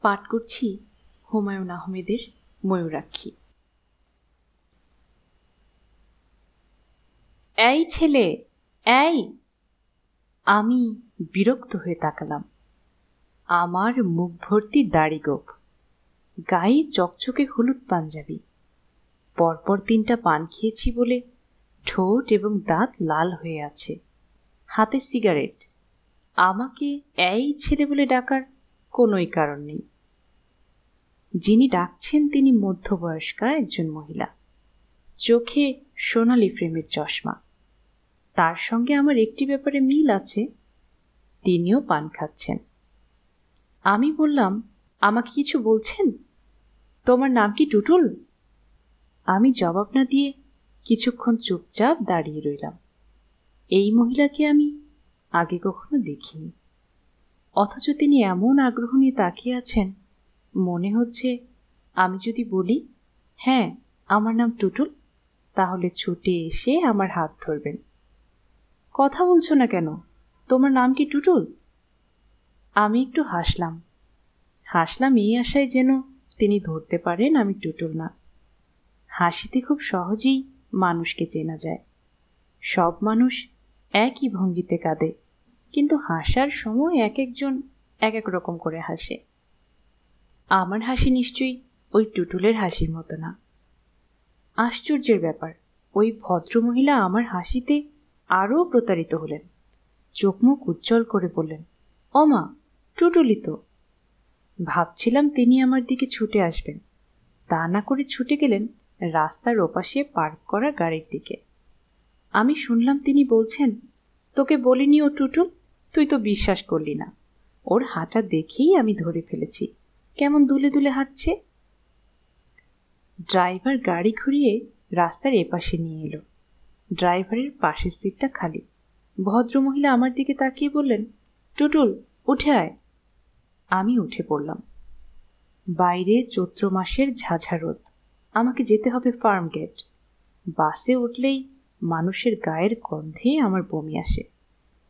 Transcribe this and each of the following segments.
পাঠ করছি হুমায়ুন আহমেদের ময়ূরাক্ষী। এই ছেলে, এই! আমি বিরক্ত হয়ে তাকালাম। আমার মুখ ভর্তি দাড়ি গোঁফ, গায়ে চকচকে হলুদ পাঞ্জাবি। পরপর 3টা পান খেয়েছি বলে ঠোঁট এবং দাঁত লাল হয়ে আছে, হাতে সিগারেট। আমাকে এই ছেলে বলে ডাকার কোনোই কারণ নেই। যিনি ডাকছেন তিনি মধ্যবয়স্কা একজন মহিলা, চোখে সোনালি ফ্রেমের চশমা। তার সঙ্গে আমার একটি ব্যাপারে মিল আছে, তিনিও পান খাচ্ছেন। আমি বললাম, আমাকে কিছু বলছেন? তোমার নাম কি টুটুল? আমি জবাব না দিয়ে কিছুক্ষণ চুপচাপ দাঁড়িয়ে রইলাম। এই মহিলাকে আমি আগে কখনো দেখিনি, অথচ তিনি এমন আগ্রহ নিয়ে তাকিয়ে আছেন, মনে হচ্ছে আমি যদি বলি হ্যাঁ আমার নাম টুটুল, তাহলে ছুটে এসে আমার হাত ধরবেন। কথা বলছো না কেন? তোমার নাম কি টুটুল? আমি একটু হাসলাম এই আশায় যেন তিনি ধরতে পারেন আমি টুটুল না। হাসিতে খুব সহজেই মানুষকে চেনা যায়। সব মানুষ একই ভঙ্গিতে কাঁদে, কিন্তু হাসার সময় এক একজন এক এক রকম করে হাসে। আমার হাসি নিশ্চয়ই ওই টুটুলের হাসির মতো না। আশ্চর্যের ব্যাপার, ওই ভদ্রমহিলা আমার হাসিতে আরও প্রতারিত হলেন। চোখ মুখ উজ্জ্বল করে বললেন, ও মা, টুটুলি তো। ভাবছিলাম তিনি আমার দিকে ছুটে আসবেন, তা না করে ছুটে গেলেন রাস্তার ওপাশে পার্ক করা গাড়ির দিকে। আমি শুনলাম তিনি বলছেন, তোকে বলিনি ও টুটুল? তুই তো বিশ্বাস করলি না। ওর হাঁটা দেখেই আমি ধরে ফেলেছি, কেমন দুলে দুলে হাঁটছে। ড্রাইভার গাড়ি ঘুরিয়ে রাস্তার এপাশে নিয়ে এলো। ড্রাইভারের পাশের সিটটা খালি। ভদ্রমহিলা আমার দিকে তাকিয়ে বললেন, টুটুল, উঠে আয়। আমি উঠে পড়লাম। বাইরে চৈত্র মাসের ঝাঝা রোদ। আমাকে যেতে হবে ফার্ম গেট। বাসে উঠলেই মানুষের গায়ের গন্ধে আমার বমি আসে,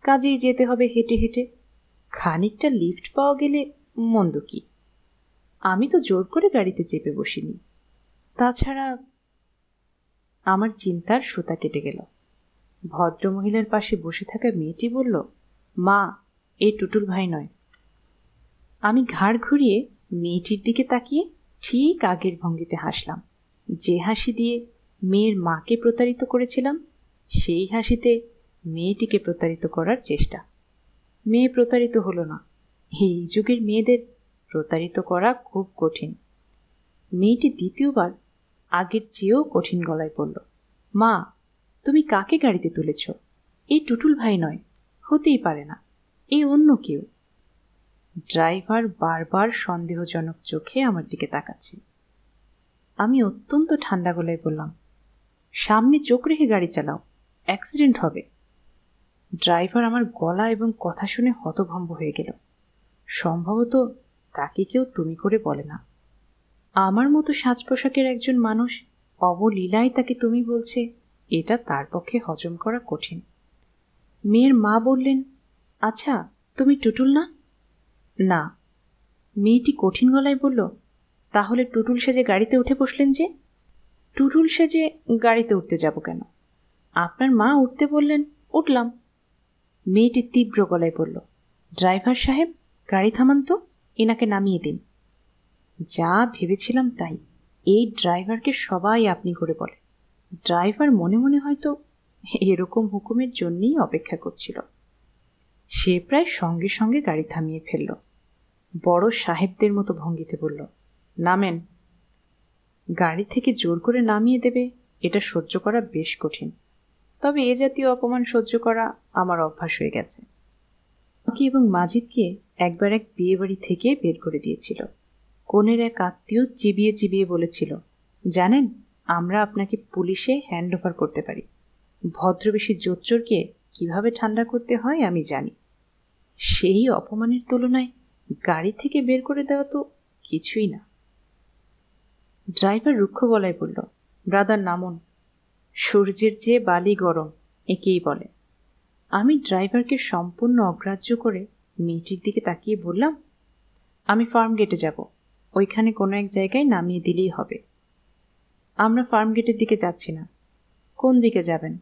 কাজেই যেতে হবে হেঁটে হেঁটে। খানিকটা লিফট পাওয়া গেলে মন্দ কি? আমি তো জোর করে গাড়িতে চেপে বসিনি। তাছাড়া আমার চিন্তার সুতা কেটে গেল। ভদ্রমহিলার পাশে বসে থাকা মেয়েটি বলল, মা, এ টুটুল ভাই নয়। আমি ঘাড় ঘুরিয়ে মেয়েটির দিকে তাকিয়ে ঠিক আগের ভঙ্গিতে হাসলাম, যে হাসি দিয়ে মেয়ের মাকে প্রতারিত করেছিলাম, সেই হাসিতে মেয়েটিকে প্রতারিত করার চেষ্টা। মেয়ে প্রতারিত হলো না। এই যুগের মেয়েদের প্রতারিত করা খুব কঠিন। মেয়েটি দ্বিতীয়বার আগের চেয়েও কঠিন গলায় বলল, মা, তুমি কাকে গাড়িতে তুলেছ? এই টুটুল ভাই নয়, হতেই পারে না, এই অন্য কেউ। ড্রাইভার বারবার সন্দেহজনক চোখে আমার দিকে তাকাচ্ছে। আমি অত্যন্ত ঠান্ডা গলায় বললাম, সামনে চোখ রেখে গাড়ি চালাও, অ্যাক্সিডেন্ট হবে। ড্রাইভার আমার গলা এবং কথা শুনে হতভম্ব হয়ে গেল। সম্ভবত তাকে কেউ তুমি করে বলে না। আমার মতো সাজ পোশাকের একজন মানুষ অবলীলায় তাকে তুমি বলছে, এটা তার পক্ষে হজম করা কঠিন। মেয়ের মা বললেন, আচ্ছা তুমি টুটুল না? না। মেয়েটি কঠিন গলায় বলল, তাহলে টুটুল সেজে গাড়িতে উঠে বসলেন যে? টুটুল সেজে গাড়িতে উঠতে যাব কেন? আপনার মা উঠতে বললেন, উঠলাম। মেয়েটি তীব্র গলায় বলল, ড্রাইভার সাহেব, গাড়ি থামান তো, এনাকে নামিয়ে দিন। যা ভেবেছিলাম তাই। এই ড্রাইভারকে সবাই আপনি করে বলে। ড্রাইভার মনে মনে হয়তো এরকম হুকুমের জন্যই অপেক্ষা করছিল। সে প্রায় সঙ্গে সঙ্গে গাড়ি থামিয়ে ফেলল। বড় সাহেবদের মতো ভঙ্গিতে বলল, নামেন। গাড়ি থেকে জোর করে নামিয়ে দেবে, এটা সহ্য করা বেশ কঠিন, তবে এ জাতীয় অপমান সহ্য করা আমার অভ্যাস হয়ে গেছে। আমাকে এবং মাজিদকে একবার এক বিয়ে বাড়ি থেকে বের করে দিয়েছিল। কনের এক আত্মীয় চিবিয়ে চিবিয়ে বলেছিল, জানেন, আমরা আপনাকে পুলিশে হ্যান্ড ওভার করতে পারি। ভদ্রবেশী জোচ্চোরকে কিভাবে ঠান্ডা করতে হয় আমি জানি। সেই অপমানের তুলনায় গাড়ি থেকে বের করে দেওয়া তো কিছুই না। ড্রাইভার রুক্ষ গলায় বলল, ব্রাদার নামুন, সূর্যের চেয়ে বালি গরম, একেই বলে। আমি ড্রাইভারকে সম্পূর্ণ অগ্রাহ্য করে মেয়েটির দিকে তাকিয়ে বললাম, আমি ফার্ম গেটে যাব, ওইখানে কোনো এক জায়গায় নামিয়ে দিলেই হবে। আমরা ফার্ম গেটের দিকে যাচ্ছি না। কোন দিকে যাবেন?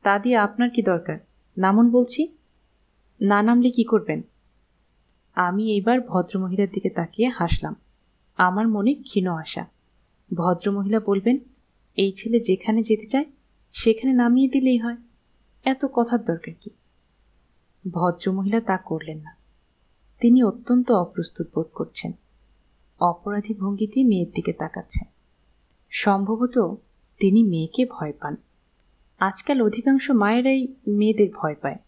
তা দিয়ে আপনার কি দরকার? নামুন বলছি। না নামলে কি করবেন? আমি এইবার ভদ্রমহিলার দিকে তাকিয়ে হাসলাম। আমার মনে ক্ষীণ আশা। ভদ্রমহিলা বলবেন, এই ছেলে যেখানে যেতে চায় সেখানে নামিয়ে দিলেই হয়, এত কথার দরকার কি? ভদ্রমহিলা তা করলেন না। তিনি অত্যন্ত অপ্রস্তুত বোধ করছেন। অপরাধী ভঙ্গিতে মেয়ের দিকে তাকাচ্ছেন। সম্ভবত তিনি মেয়েকে ভয় পান। আজকাল অধিকাংশ মায়েরাই মেয়েদের ভয় পায়।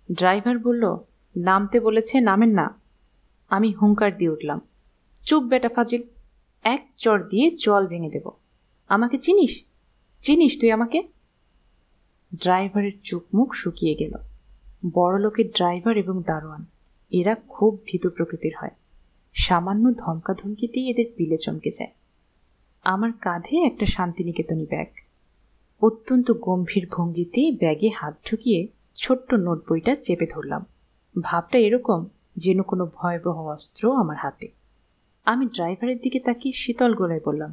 ড্রাইভার বলল, নামতে বলেছে, নামেন না। আমি হুঙ্কার দিয়ে উঠলাম, চুপ বেটা ফাজিল, এক চড় দিয়ে জল ভেঙে দেব। আমাকে চিনিস? চিনিস তুই আমাকে? ড্রাইভারের চোখ মুখ শুকিয়ে গেল। বড়লোকের ড্রাইভার এবং দারোয়ান এরা খুব ভীতু প্রকৃতির হয়। সামান্য ধমকাধমকিতেই এদের পিলে চমকে যায়। আমার কাঁধে একটা শান্তিনিকেতনী ব্যাগ। অত্যন্ত গম্ভীর ভঙ্গিতে ব্যাগে হাত ঢুকিয়ে ছোট্ট নোট বইটা চেপে ধরলাম। ভাবটা এরকম যেন কোনো ভয়াবহ অস্ত্র আমার হাতে। আমি ড্রাইভারের দিকে তাকিয়ে শীতল গলায় বললাম,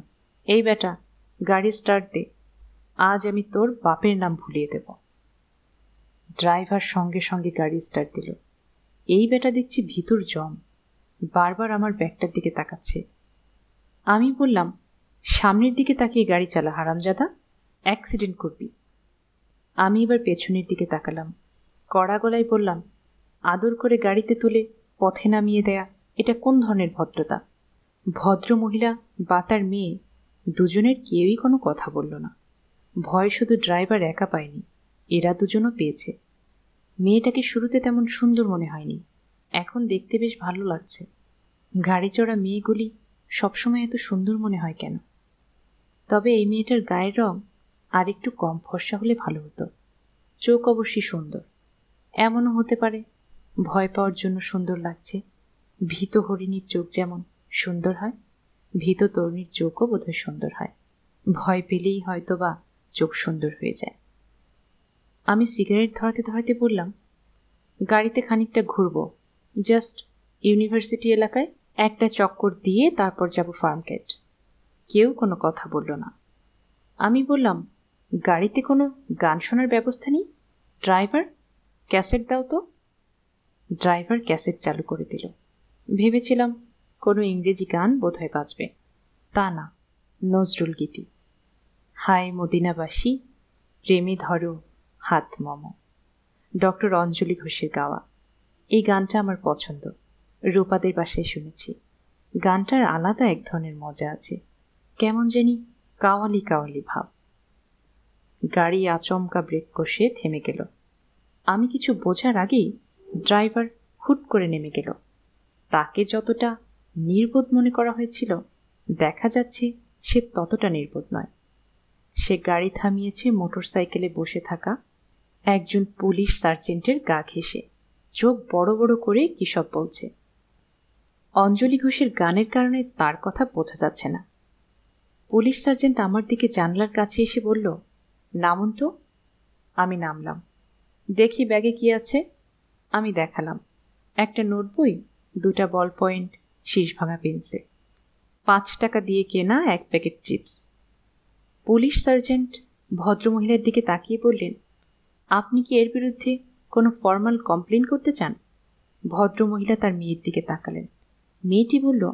এই বেটা, গাড়ি স্টার্ট দে, আজ আমি তোর বাপের নাম ভুলিয়ে দেব। ড্রাইভার সঙ্গে সঙ্গে গাড়ি স্টার্ট দিল। এই বেটা দেখছি ভিতর জম, বারবার আমার ব্যাগটার দিকে তাকাচ্ছে। আমি বললাম, সামনের দিকে তাকিয়ে গাড়ি চালা হারামজাদা, অ্যাক্সিডেন্ট করবি। আমি এবার পেছনের দিকে তাকালাম। কড়া গলায় বললাম, আদর করে গাড়িতে তুলে পথে নামিয়ে দেয়া এটা কোন ধরনের ভদ্রতা? ভদ্র মহিলা বা তার মেয়ে দুজনের কেউই কোনো কথা বলল না। ভয় শুধু ড্রাইভার একা পায়নি, এরা দুজনও পেয়েছে। মেয়েটাকে শুরুতে তেমন সুন্দর মনে হয়নি, এখন দেখতে বেশ ভালো লাগছে। গাড়ি চড়া মেয়েগুলি সবসময় এত সুন্দর মনে হয় কেন? তবে এই মেয়েটার গায়ের রং আর একটু কম ফর্সা হলে ভালো হতো। চোখ অবশ্যই সুন্দর। এমনও হতে পারে ভয় পাওয়ার জন্য সুন্দর লাগছে। ভীত হরিণীর চোখ যেমন সুন্দর হয়, ভীত তরুণীর চোখও বোধহয় সুন্দর হয়। ভয় পেলেই হয়তো বা চোখ সুন্দর হয়ে যায়। আমি সিগারেট ধরাতে ধরাতে বললাম, গাড়িতে খানিকটা ঘুরবো, জাস্ট ইউনিভার্সিটি এলাকায় একটা চক্কর দিয়ে তারপর যাব ফার্মগেট। কেউ কোনো কথা বলল না। আমি বললাম, গাড়িতে কোনো গান শোনার ব্যবস্থা নেই? ড্রাইভার, ক্যাসেট দাও তো। ড্রাইভার ক্যাসেট চালু করে দিল। ভেবেছিলাম কোনো ইংরেজি গান বোধহয় বাজবে, তা না, নজরুল গীতি। হায় মদিনাবাসী, প্রেমে ধরো হাত মম, ডক্টর অঞ্জলি ঘোষের গাওয়া। এই গানটা আমার পছন্দ, রূপাদের বাসায় শুনেছি। গানটার আলাদা এক ধরনের মজা আছে, কেমন জানি কাওয়ালি কাওয়ালি ভাব। গাড়ি আচমকা ব্রেক কষে থেমে গেল। আমি কিছু বোঝার আগেই ড্রাইভার হুট করে নেমে গেল। তাকে যতটা নির্বোধ মনে করা হয়েছিল, দেখা যাচ্ছে সে ততটা নির্বোধ নয়। সে গাড়ি থামিয়েছে মোটরসাইকেলে বসে থাকা একজন পুলিশ সার্জেন্টের গা ঘেঁষে, চোখ বড় বড় করে কি সব বলছে। অঞ্জলি ঘোষের গানের কারণে তার কথা বোঝা যাচ্ছে না। পুলিশ সার্জেন্ট আমার দিকে জানলার কাছে এসে বলল, নামুন তো। আমি নামলাম। দেখি ব্যাগে কি আছে। আমি দেখালাম, একটা নোট বই, দুটা বল পয়েন্ট, শীষ ভাঙা পেন্সিল, 5 টাকা দিয়ে কেনা এক প্যাকেট চিপস। পুলিশ সার্জেন্ট ভদ্রমহিলার দিকে তাকিয়ে বললেন, আপনি কি এর বিরুদ্ধে কোনো ফর্মাল কমপ্লেন করতে চান? ভদ্রমহিলা তার মেয়ের দিকে তাকালেন। মেয়েটি বলল,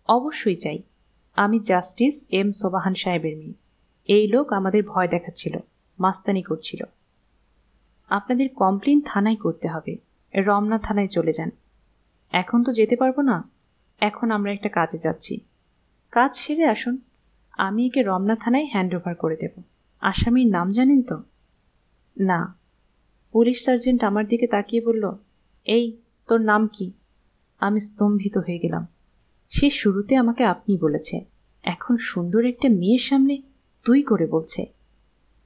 অবশ্যই চাই। আমি জাস্টিস এম সোবাহান সাহেবের মেয়ে। এই লোক আমাদের ভয় দেখাচ্ছিল, মাস্তানি করছিল। আপনাদের কমপ্লেন থানায় করতে হবে, রমনা থানায় চলে যান। এখন তো যেতে পারবো না, এখন আমরা একটা কাজে যাচ্ছি। কাজ সেরে আসুন, আমি একে রমনা থানায় হ্যান্ড ওভার করে দেব। আসামির নাম জানেন তো? না। পুলিশ সার্জেন্ট আমার দিকে তাকিয়ে বলল, এই তোর নাম কি? আমি স্তম্ভিত হয়ে গেলাম। সে শুরুতে আমাকে আপনি বলেছে, এখন সুন্দর একটা মেয়ের সামনে তুই করে বলছে।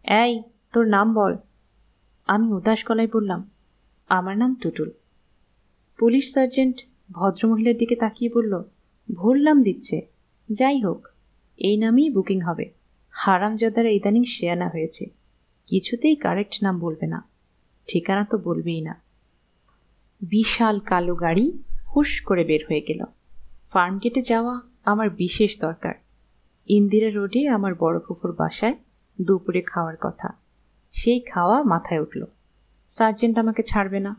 এই তোর নাম বল। আমি উদাস গলায় বললাম, আমার নাম টুটুল। পুলিশ সার্জেন্ট ভদ্রমহিলার দিকে তাকিয়ে বলল, ভুল নাম দিচ্ছে। যাই হোক, এই নামেই বুকিং হবে। হারামজাদারা ইদানিং শেয়ানা হয়েছে, কিছুতেই কারেক্ট নাম বলবে না, ঠিকানা তো বলবেই না। বিশাল কালো গাড়ি হুশ করে বের হয়ে গেল। ফার্ম গেটে যাওয়া আমার বিশেষ দরকার। ইন্দিরা রোডে আমার বড় ফুফুর বাসায় দুপুরে খাওয়ার কথা। সেই খাওয়া মাথায় উঠল। সার্জেন্ট আমাকে ছাড়বে না,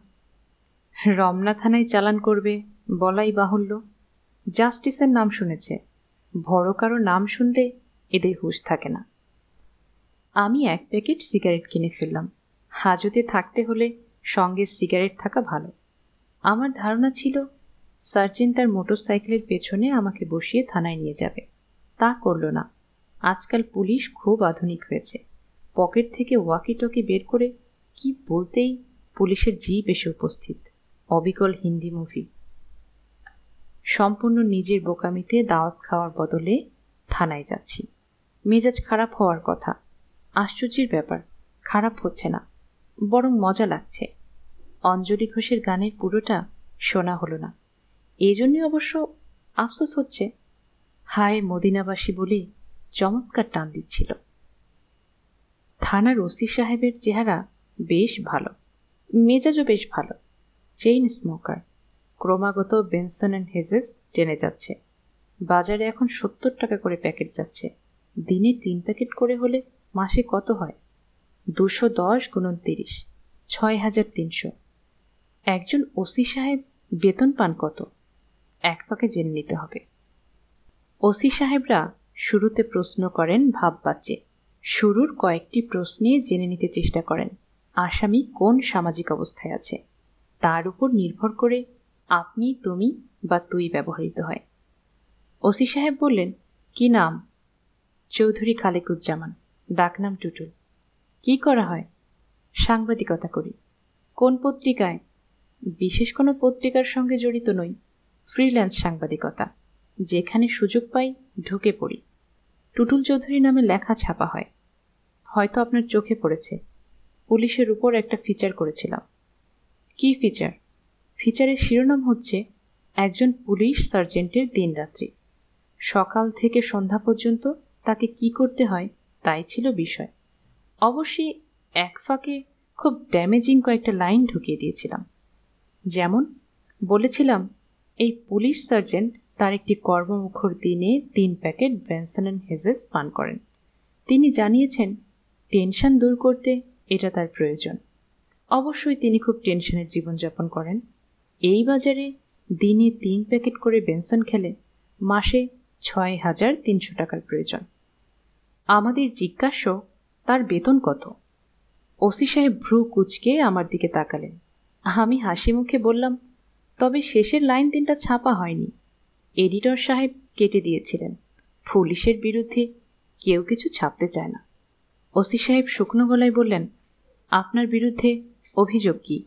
রমনা থানায় চালান করবে বলাই বাহুল্য। জাস্টিসের নাম শুনেছে, বড় কারো নাম শুনলে এদের হুঁশ থাকে না। আমি 1 প্যাকেট সিগারেট কিনে ফেললাম। হাজতে থাকতে হলে সঙ্গে সিগারেট থাকা ভালো। আমার ধারণা ছিল সার্জেন্ট তার মোটরসাইকেলের পেছনে আমাকে বসিয়ে থানায় নিয়ে যাবে। তা করল না। আজকাল পুলিশ খুব আধুনিক হয়েছে। পকেট থেকে ওয়াকি টকি বের করে কি বলতেই পুলিশের জিপ এসে উপস্থিত। অবিকল হিন্দি মুভি। সম্পূর্ণ নিজের বোকামিতে দাওয়াত খাওয়ার বদলে থানায় যাচ্ছি। মেজাজ খারাপ হওয়ার কথা। আশ্চর্যের ব্যাপার, খারাপ হচ্ছে না, বরং মজা লাগছে। অঞ্জলি ঘোষের গানের পুরোটা শোনা হলো না। এজন্যই অবশ্য আফসোস হচ্ছে। হায় মদিনাবাসী বলে চমৎকার টান দিচ্ছিল। থানার ওসি সাহেবের চেহারা বেশ ভালো, মেজাজও বেশ ভালো। চেইন স্মোকার, ক্রমাগত বেনসন অ্যান্ড হেজেস টেনে যাচ্ছে। বাজারে এখন 70 টাকা করে প্যাকেট যাচ্ছে। দিনে 3 প্যাকেট করে হলে মাসে কত হয়? 210 × 30, 6300। একজন ওসি সাহেব বেতন পান কত? এক ফাঁকে জেনে নিতে হবে। ওসি সাহেবরা শুরুতে প্রশ্ন করেন ভাববাচ্চে। শুরুর কয়েকটি প্রশ্নে জেনে নিতে চেষ্টা করেন আসামি কোন সামাজিক অবস্থায় আছে। তার উপর নির্ভর করে আপনি, তুমি বা তুই ব্যবহৃত হয়। ওসি সাহেব বললেন, কি নাম? চৌধুরী খালেকুজ্জামান, ডাকনাম টুটুল। কি করা হয়? সাংবাদিকতা করি। কোন পত্রিকায়? বিশেষ কোনো পত্রিকার সঙ্গে জড়িত নই, ফ্রিল্যান্স সাংবাদিকতা। যেখানে সুযোগ পাই ঢুকে পড়ি। টুটুল চৌধুরী নামে লেখা ছাপা হয়, হয়তো আপনার চোখে পড়েছে। পুলিশের উপর একটা ফিচার করেছিলাম। কি ফিচার? ফিচারের শিরোনাম হচ্ছে একজন পুলিশ সার্জেন্টের দিনরাত্রি। সকাল থেকে সন্ধ্যা পর্যন্ত তাকে কি করতে হয় তাই ছিল বিষয়। অবশ্যই এক ফাঁকে খুব ড্যামেজিং কয়েকটা লাইন ঢুকিয়ে দিয়েছিলাম। যেমন বলেছিলাম, এই পুলিশ সার্জেন্ট তার একটি কর্মমুখর দিনে 3 প্যাকেট বেনসন অ্যান্ড হেজেস পান করেন। তিনি জানিয়েছেন টেনশন দূর করতে এটা তার প্রয়োজন। অবশ্যই তিনি খুব টেনশনের জীবনযাপন করেন। এই বাজারে দিনে 3 প্যাকেট করে বেনসন খেলে মাসে 6300 টাকার প্রয়োজন। আমাদের জিজ্ঞাস্য, তার বেতন কত? ওসি সাহেব ভ্রু কুঁচকে আমার দিকে তাকালেন। আমি হাসি মুখে বললাম, তবে শেষের লাইন 3টা ছাপা হয়নি। এডিটর সাহেব কেটে দিয়েছিলেন। পুলিশের বিরুদ্ধে কেউ কিছু ছাপতে চায় না। ওসি সাহেব শুকনো গলায় বললেন, আপনার বিরুদ্ধে অভিযোগ কি?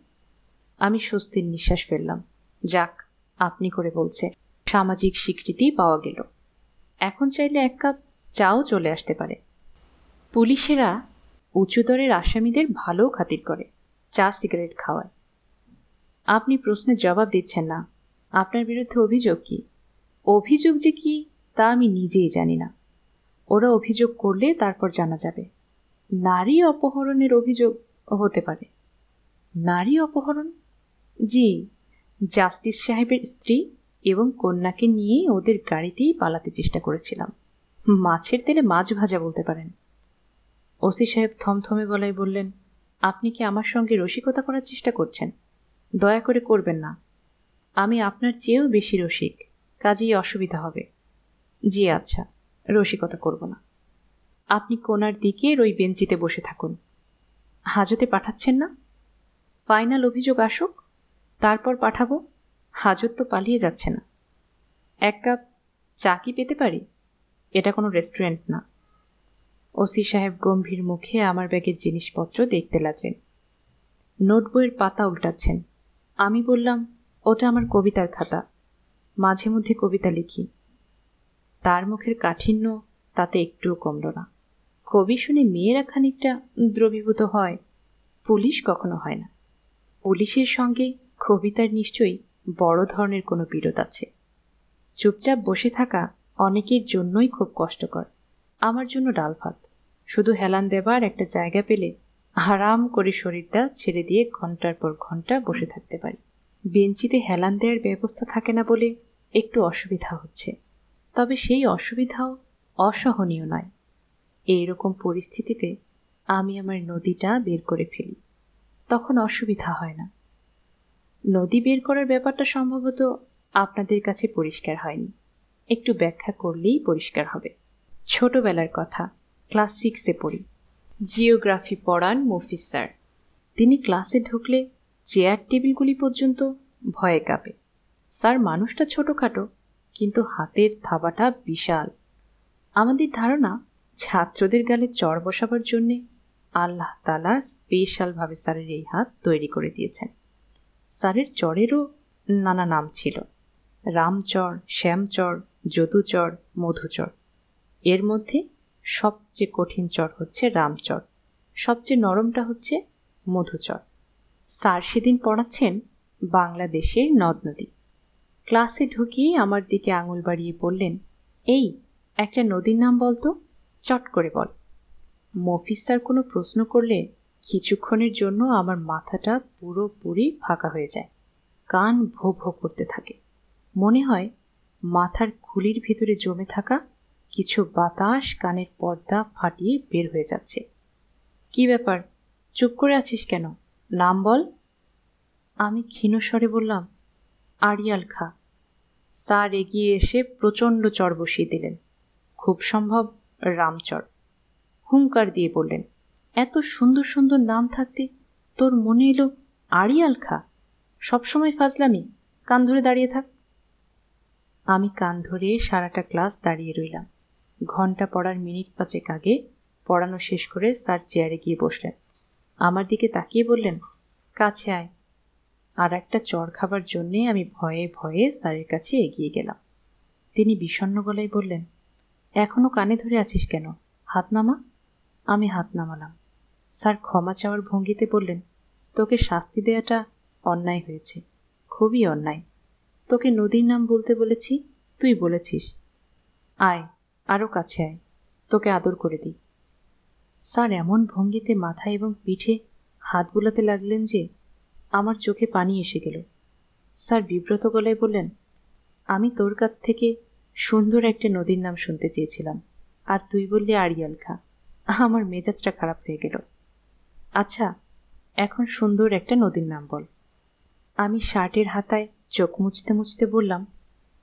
আমি স্বস্তির নিঃশ্বাস ফেললাম। যাক, আপনি করে বলছে। সামাজিক স্বীকৃতি পাওয়া গেল। এখন চাইলে 1 কাপ চাও চলে আসতে পারে। পুলিশেরা উঁচু দরের আসামিদের ভালো খাতির করে, চা সিগারেট খাওয়ায়। আপনি প্রশ্নের জবাব দিচ্ছেন না। আপনার বিরুদ্ধে অভিযোগ কি? অভিযোগ যে কি তা আমি নিজেই জানি না। ওরা অভিযোগ করলে তারপর জানা যাবে। নারী অপহরণের অভিযোগ হতে পারে। নারী অপহরণ? জি, জাস্টিস সাহেবের স্ত্রী এবং কন্যাকে নিয়ে ওদের গাড়িতেই পালাতে চেষ্টা করেছিলাম। মাছের তেলে মাছ ভাজা বলতে পারেন। ওসি সাহেব থমথমে গলায় বললেন, আপনি কি আমার সঙ্গে রসিকতা করার চেষ্টা করছেন? দয়া করে করবেন না। আমি আপনার চেয়েও বেশি রসিক, কাজেই অসুবিধা হবে। জি আচ্ছা, রসিকতা করব না। আপনি কোনার দিকের ওই বেঞ্চিতে বসে থাকুন। হাজতে পাঠাচ্ছেন না? ফাইনাল অভিযোগ আসুক, তারপর পাঠাবো। হাজত তো পালিয়ে যাচ্ছে না। 1 কাপ চা কি পেতে পারি? এটা কোনো রেস্টুরেন্ট না। ওসি সাহেব গম্ভীর মুখে আমার ব্যাগের জিনিসপত্র দেখতে লাগলেন। নোটবইয়ের পাতা উল্টাচ্ছেন। আমি বললাম, ওটা আমার কবিতার খাতা, মাঝে মধ্যে কবিতা লিখি। তার মুখের কাঠিন্য তাতে একটুও কমল না। কবি শুনে মেয়েরা খানিকটা দ্রবীভূত হয়, পুলিশ কখনো হয় না। পুলিশের সঙ্গে কবিতার নিশ্চয়ই বড় ধরনের কোনো বিরোধ আছে। চুপচাপ বসে থাকা অনেকের জন্যই খুব কষ্টকর। আমার জন্য ডাল ভাত। শুধু হেলান দেবার একটা জায়গা পেলে আরাম করে শরীরটা ছেড়ে দিয়ে ঘন্টার পর ঘন্টা বসে থাকতে পারি। বেঞ্চিতে হেলান দেওয়ার ব্যবস্থা থাকে না বলে একটু অসুবিধা হচ্ছে, তবে সেই অসুবিধাও অসহনীয় নয়। এইরকম পরিস্থিতিতে আমি আমার নদীটা বের করে ফেলি, তখন অসুবিধা হয় না। নদী বের করার ব্যাপারটা সম্ভবত আপনাদের কাছে পরিষ্কার হয়নি, একটু ব্যাখ্যা করলেই পরিষ্কার হবে। ছোটবেলার কথা, ক্লাস 6-এ পড়ি। জিওগ্রাফি পড়ান মফিজ স্যার। তিনি ক্লাসে ঢুকলে চেয়ার টেবিলগুলি পর্যন্ত ভয়ে কাঁপে। স্যার মানুষটা ছোটখাটো, কিন্তু হাতের থাবাটা বিশাল। আমাদের ধারণা ছাত্রদের গালে চড় বসাবার জন্যে আল্লাহ তাআলা স্পেশালভাবে স্যারের এই হাত তৈরি করে দিয়েছেন। স্যারের চড়েরও নানা নাম ছিল, রামচর, শ্যামচর, যদুচর, মধুচর। এর মধ্যে সবচেয়ে কঠিন চর হচ্ছে রামচর, সবচেয়ে নরমটা হচ্ছে মধুচর। স্যার সেদিন পড়াচ্ছেন বাংলাদেশের নদ নদী। ক্লাসে ঢুকিয়ে আমার দিকে আঙুল বাড়িয়ে বললেন, এই একটা নদীর নাম বলতো, চট করে বল। মফিজ স্যার কোনো প্রশ্ন করলে কিছুক্ষণের জন্য আমার মাথাটা পুরোপুরি ফাঁকা হয়ে যায়, কান ভো ভো করতে থাকে। মনে হয় মাথার খুলির ভিতরে জমে থাকা কিছু বাতাস কানের পর্দা ফাটিয়ে বের হয়ে যাচ্ছে। কি ব্যাপার, চুপ করে আছিস কেন? নাম বল। আমি ক্ষীণ স্বরে বললাম, আড়িয়াল খা। স্যার এগিয়ে এসে প্রচণ্ড চড় বসিয়ে দিলেন, খুব সম্ভব রামচর। হুঙ্কার দিয়ে বললেন, এত সুন্দর সুন্দর নাম থাকতে তোর মনে এলো আড়িয়াল খা? সবসময় ফাজলামি, কান ধরে দাঁড়িয়ে থাক। আমি কান ধরে সারাটা ক্লাস দাঁড়িয়ে রইলাম। ঘন্টা পড়ার মিনিট 5 আগে পড়ানো শেষ করে স্যার চেয়ারে গিয়ে বসলেন। আমার দিকে তাকিয়ে বললেন, কাছে আয়। আর একটা চড় খাবার জন্যে আমি ভয়ে ভয়ে স্যারের কাছে এগিয়ে গেলাম। তিনি বিষণ্ণ গলায় বললেন, এখনো কানে ধরে আছিস কেন? হাত নামা। আমি হাত নামালাম। স্যার ক্ষমা চাওয়ার ভঙ্গিতে বললেন, তোকে শাস্তি দেওয়াটা অন্যায় হয়েছে, খুবই অন্যায়। তোকে নদীর নাম বলতে বলেছি, তুই বলেছিস। আয়, আরো কাছে আয়, তোকে আদর করে দিই। স্যার এমন ভঙ্গিতে মাথা এবং পিঠে হাত বুলাতে লাগলেন যে আমার চোখে পানি এসে গেল। স্যার বিব্রত গলায় বললেন, আমি তোর কাছ থেকে সুন্দর একটা নদীর নাম শুনতে চেয়েছিলাম, আর তুই বললি আড়িয়াল খা। আমার মেজাজটা খারাপ হয়ে গেল। আচ্ছা, এখন সুন্দর একটা নদীর নাম বল। আমি শার্টের হাতায় চোখ মুছতে মুছতে বললাম,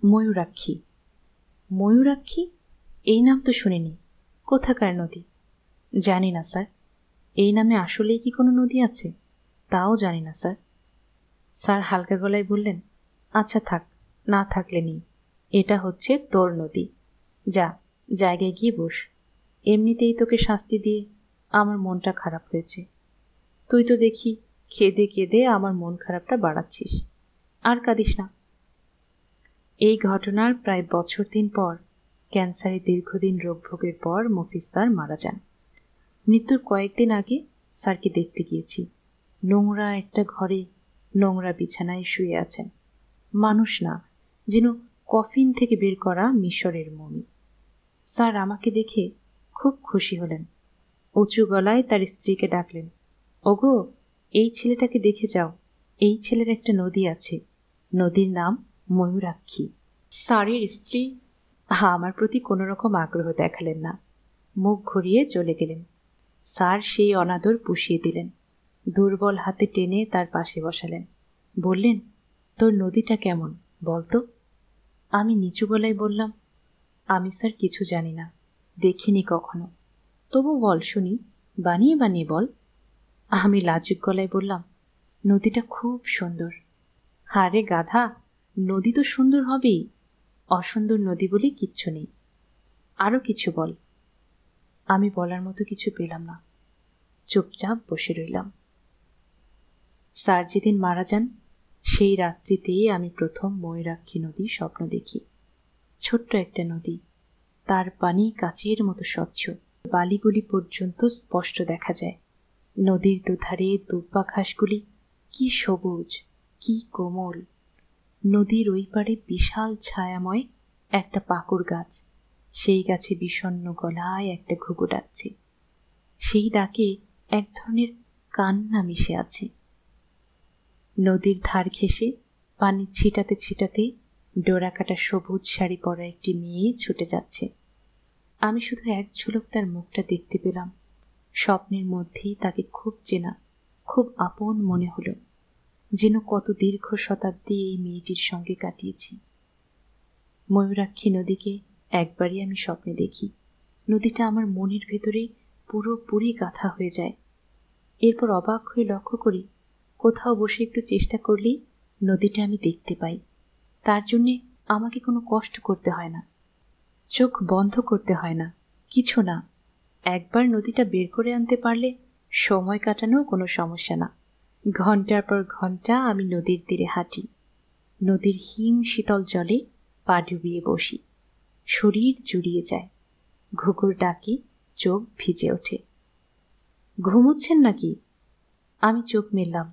ময়ূরাক্ষী। ময়ূরাক্ষী? এই নাম তো শুনিনি। কোথাকার নদী? জানি না স্যার। এই নামে আসলেই কি কোনো নদী আছে? তাও জানি না স্যার। স্যার হালকা গলায় বললেন, আচ্ছা থাক, না থাকলে নেই, এটা হচ্ছে তোর নদী। যা, জায়গায় গিয়ে বস। এমনিতেই তোকে শাস্তি দিয়ে আমার মনটা খারাপ হয়েছে। তুই তো দেখি কেঁদে কেঁদে আমার মন খারাপটা বাড়াচ্ছিস। আর কাঁদিস না। এই ঘটনার প্রায় বছর 3 পর ক্যান্সারে দীর্ঘদিন রোগভোগের পর মফিজ স্যার মারা যান। মৃত্যুর কয়েকদিন আগে স্যারকে দেখতে গিয়েছি। নোংরা একটা ঘরে নোংরা বিছানায় শুয়ে আছেন। মানুষ না, যেন কফিন থেকে বের করা মিশরের মমি। স্যার আমাকে দেখে খুব খুশি হলেন। উঁচু গলায় তার স্ত্রীকে ডাকলেন, ওগো, এই ছেলেটাকে দেখে যাও, এই ছেলের একটা নদী আছে, নদীর নাম ময়ূরাক্ষী। স্যারের স্ত্রী আমার প্রতি কোনো রকম আগ্রহ দেখালেন না, মুখ ঘুরিয়ে চলে গেলেন। স্যার সেই অনাদর পুষিয়ে দিলেন, দুর্বল হাতে টেনে তার পাশে বসালেন। বললেন, তোর নদীটা কেমন বলতো? আমি নিচু গলায় বললাম, আমি স্যার কিছু জানি না, দেখিনি কখনো, তবু বল শুনি, বানিয়ে বানিয়ে বল। আমি লাজুক গলায় বললাম, নদীটা খুব সুন্দর। আরে গাধা, নদী তো সুন্দর হবেই, অসুন্দর নদী বলে কিচ্ছু নেই, আরো কিছু বল। আমি বলার মতো কিছু পেলাম না, চুপচাপ বসে রইলাম। স্যার যেদিন মারা যান সেই রাত্রিতেই আমি প্রথম ময়ূরাক্ষী নদী স্বপ্ন দেখি। ছোট্ট একটা নদী, তার পানি কাচের মতো স্বচ্ছ, বালিগুলি পর্যন্ত স্পষ্ট দেখা যায়। নদীর দুধারে দুব্বা ঘাসগুলি কি সবুজ, কি কোমল। নদীর ওই পারে বিশাল ছায়াময় একটা পাকুড় গাছ, সেই গাছে বিষণ্ণ গলায় একটা ঘুঘু ডাকছে। সেই ডাকে এক ধরনের কান্না মিশে আছে। নদীর ধার ঘেঁষে পানি ছিটাতে ছিটাতে ডোরাকাটা সবুজ শাড়ি পরা একটি মেয়ে ছুটে যাচ্ছে। আমি শুধু এক ঝলক তার মুখটা দেখতে পেলাম। স্বপ্নের মধ্যেই তাকে খুব চেনা, খুব আপন মনে হলো, যেন কত দীর্ঘ শতাব্দী এই মেয়েটির সঙ্গে কাটিয়েছি। ময়ূরাক্ষী নদীকে একবারই আমি স্বপ্নে দেখি। নদীটা আমার মনের ভেতরে পুরোপুরি গাঁথা হয়ে যায়। এরপর অবাক হয়ে লক্ষ্য করি, কোথাও বসে একটু চেষ্টা করলেই নদীটা আমি দেখতে পাই। তার জন্যে আমাকে কোনো কষ্ট করতে হয় না, চোখ বন্ধ করতে হয় না, কিছু না। একবার নদীটা বের করে আনতে পারলে সময় কাটানো কোনো সমস্যা না। ঘন্টার পর ঘন্টা আমি নদীর তীরে হাঁটি, নদীর হিম শীতল জলে পা ডুবিয়ে বসি। শরীর জুড়িয়ে যায়, ঘুঘুর ডাকি চোখ ভিজে ওঠে। ঘুমোচ্ছেন নাকি? আমি চোখ মেললাম,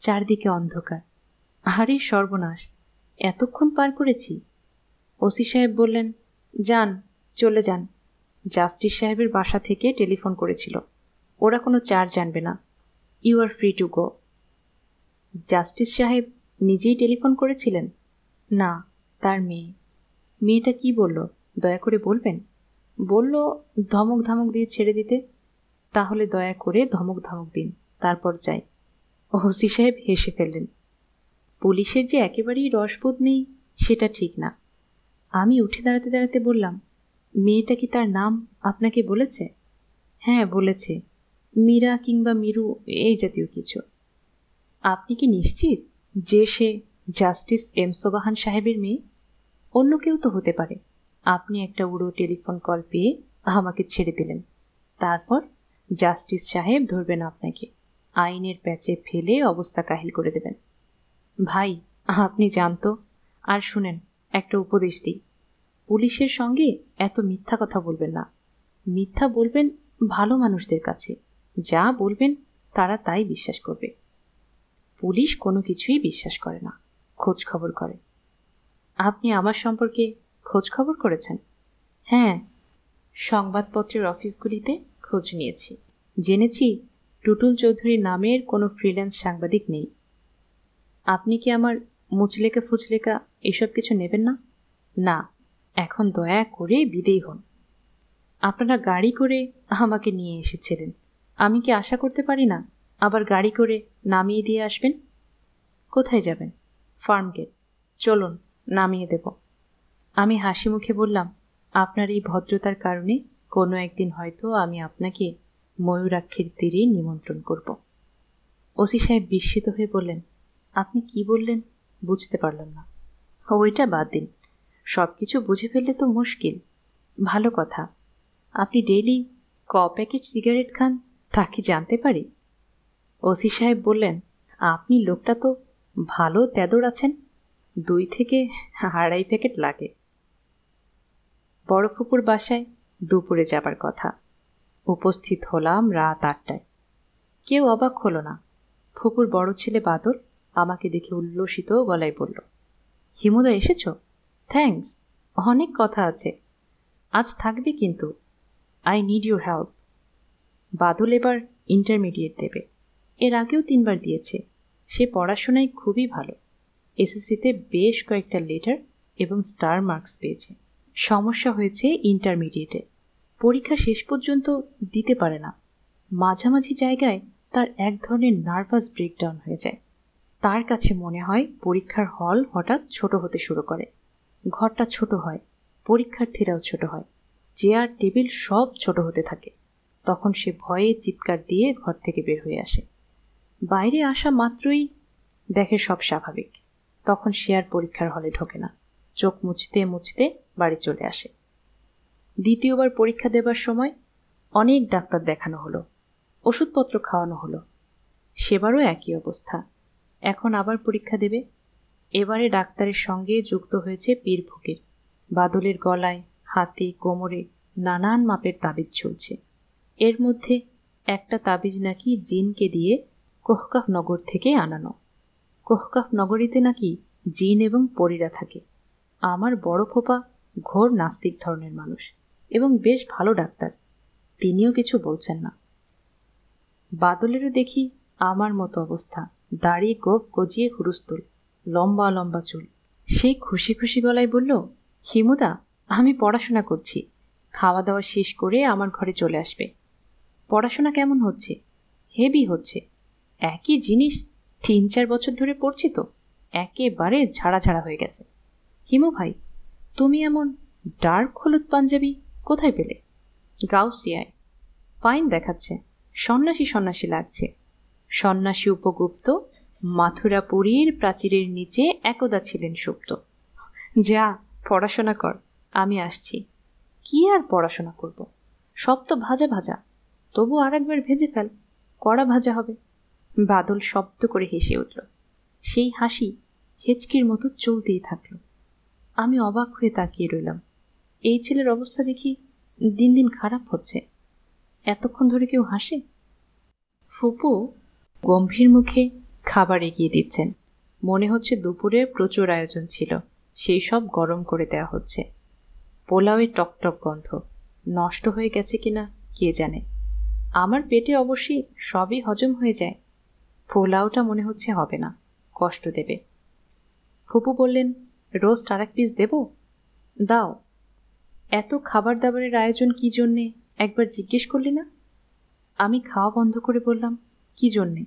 চারদিকে অন্ধকার। আরে সর্বনাশ, এতক্ষণ পার করেছি। ওসি সাহেব বললেন, যান, চলে যান। জাস্টিস সাহেবের বাসা থেকে টেলিফোন করেছিল, ওরা কোনো চার্জ আনবে না। You are free to go. Justice সাহেব নিজেই টেলিফোন করেছিলেন? না, তার মেয়ে। মেয়েটা কি বলল দয়া করে বলবেন? বলল ধমক ধামক দিয়ে ছেড়ে দিতে। তাহলে দয়া করে ধমক ধামক দিন, তারপর যাই। ওসি সাহেব হেসে ফেললেন। পুলিশের যে একেবারেই রসবোধ নেই সেটা ঠিক না। আমি উঠে দাঁড়াতে দাঁড়াতে বললাম, মেয়েটা কি তার নাম আপনাকে বলেছে? হ্যাঁ বলেছে, মীরা কিংবা মিরু, এই জাতীয় কিছু। আপনি কি নিশ্চিত যে সে জাস্টিস এম সোবাহান সাহেবের মেয়ে? অন্য কেউ তো হতে পারে। আপনি একটা উড়ো টেলিফোন কল পেয়ে আমাকে ছেড়ে দিলেন, তারপর জাস্টিস সাহেব ধরবেন আপনাকে, আইনের প্যাচে ফেলে অবস্থা কাহিল করে দেবেন। ভাই, আপনি জানতো। আর শুনেন, একটা উপদেশ দিই, পুলিশের সঙ্গে এত মিথ্যা কথা বলবেন না। মিথ্যা বলবেন ভালো মানুষদের কাছে, যা বলবেন তারা তাই বিশ্বাস করবে। পুলিশ কোনো কিছুই বিশ্বাস করে না, খোঁজ খবর করে। আপনি আমার সম্পর্কে খোঁজ খবর করেছেন? হ্যাঁ, সংবাদপত্রের অফিসগুলিতে খোঁজ নিয়েছি। জেনেছি টুটুল চৌধুরী নামের কোনো ফ্রিল্যান্স সাংবাদিক নেই। আপনি কি আমার মুচলেকা ফুচলেকা এসব কিছু নেবেন না? না, এখন দয়া করে বিদেয় হন। আপনারা গাড়ি করে আমাকে নিয়ে এসেছিলেন, আমি কি আশা করতে পারি না আবার গাড়ি করে নামিয়ে দিয়ে আসবেন? কোথায় যাবেন? Farmgate. চলুন, নামিয়ে দেব। আমি হাসি মুখে বললাম, আপনার এই ভদ্রতার কারণে কোনো একদিন হয়তো আমি আপনাকে ময়ূরাক্ষীর তীরে নিমন্ত্রণ করব। ওসি সাহেব বিস্মিত হয়ে বললেন, আপনি কি বললেন বুঝতে পারলাম না। ওইটা বাদ দিন, সব কিছু বুঝে ফেললে তো মুশকিল। ভালো কথা, আপনি ডেইলি প্যাকেট সিগারেট খান, তা কি জানতে পারি? ওসি সাহেব বললেন, আপনি লোকটা তো ভালো তেদর আছেন, 2 থেকে 2.5 প্যাকেট লাগে। বড় ফুপুর বাসায় দুপুরে যাবার কথা। উপস্থিত হলাম রাত 8টায়। কেউ অবাক হলো না। ফুপুর বড় ছেলে বাদল আমাকে দেখে উল্লসিত গলায় বলল, হিমুদা এসেছ? থ্যাঙ্কস, অনেক কথা আছে, আজ থাকবে কিন্তু। I need your help. Badal এবার ইন্টারমিডিয়েট দেবে, এর আগেও 3বার দিয়েছে। সে পড়াশোনায় খুবই ভালো, এসএসসিতে বেশ কয়েকটা লেটার এবং স্টার মার্কস পেয়েছে। সমস্যা হয়েছে ইন্টারমিডিয়েটে, পরীক্ষা শেষ পর্যন্ত দিতে পারে না। মাঝামাঝি জায়গায় তার এক ধরনের নার্ভাস ব্রেকডাউন হয়ে যায়। তার কাছে মনে হয় পরীক্ষার হল হঠাৎ ছোট হতে শুরু করে, ঘরটা ছোট হয়, পরীক্ষার্থীরাও ছোট হয়, চেয়ার টেবিল সব ছোট হতে থাকে। তখন সে ভয়ে চিৎকার দিয়ে ঘর থেকে বের হয়ে আসে। বাইরে আসা মাত্রই দেখে সব স্বাভাবিক, তখন সে আর পরীক্ষার হলে ঢোকে না, চোখ মুছতে মুছতে বাড়ি চলে আসে। দ্বিতীয়বার পরীক্ষা দেবার সময় অনেক ডাক্তার দেখানো হলো, ওষুধপত্র খাওয়ানো হলো, সেবারও একই অবস্থা। এখন আবার পরীক্ষা দেবে। এবারে ডাক্তারের সঙ্গে যুক্ত হয়েছে পীর ফকির। বাদলের গলায়, হাতে, কোমরে নানান মাপের তাবিজ ঝুলছে। এর মধ্যে একটা তাবিজ নাকি জিনকে দিয়ে কোহকাফ নগর থেকে আনানো। কোহকাফ নগরীতে নাকি জিন এবং পরীরা থাকে। আমার বড় ফোপা ঘোর নাস্তিক ধরনের মানুষ এবং বেশ ভালো ডাক্তার, তিনিও কিছু বলছেন না। বাদলেরও দেখি আমার মতো অবস্থা, দাড়ি গোঁফ গজিয়ে হুরুস্তুল, লম্বা লম্বা চুল। সে খুশি খুশি গলায় বলল, হিমুদা, আমি পড়াশোনা করছি, খাওয়া দাওয়া শেষ করে আমার ঘরে চলে আসবে। পড়াশোনা কেমন হচ্ছে? হেভি হচ্ছে। একই জিনিস 3-4 বছর ধরে পড়ছি তো, একেবারে ঝাড়া ঝাড়া হয়ে গেছে। হিমু ভাই, তুমি এমন ডার্ক হলুদ পাঞ্জাবি কোথায় পেলে? গাউসিয়ায়। ফাইন দেখাচ্ছে, সন্ন্যাসী সন্ন্যাসী লাগছে। সন্ন্যাসী উপগুপ্ত মাথুরাপুরীর প্রাচীরের নিচে একদা ছিলেন সুপ্ত। যা, পড়াশোনা কর, আমি আসছি। কি আর পড়াশোনা করব, সব তো ভাজা ভাজা, তবু আর একবার ভেজে ফেল, কড়া ভাজা হবে। বাদল শব্দ করে হেসে উঠল। সেই হাসি হেঁচকির মতো চলতেই থাকল। আমি অবাক হয়ে তাকিয়ে রইলাম। এই ছেলের অবস্থা দেখি দিন দিন খারাপ হচ্ছে। এতক্ষণ ধরে কেউ হাসে? ফুপু গম্ভীর মুখে খাবার এগিয়ে দিচ্ছেন। মনে হচ্ছে দুপুরে প্রচুর আয়োজন ছিল, সেই সব গরম করে দেওয়া হচ্ছে। পোলাওয়ে টকটক গন্ধ, নষ্ট হয়ে গেছে কিনা কে জানে। আমার পেটে অবশ্যই সবই হজম হয়ে যায়, পোলাওটা মনে হচ্ছে হবে না, কষ্ট দেবে। ফুপু বললেন, রোস্ট আর এক পিস দেব? দাও। এত খাবার দাবারের আয়োজন কি জন্যে একবার জিজ্ঞেস করলি না? আমি খাওয়া বন্ধ করে বললাম, কি জন্যে?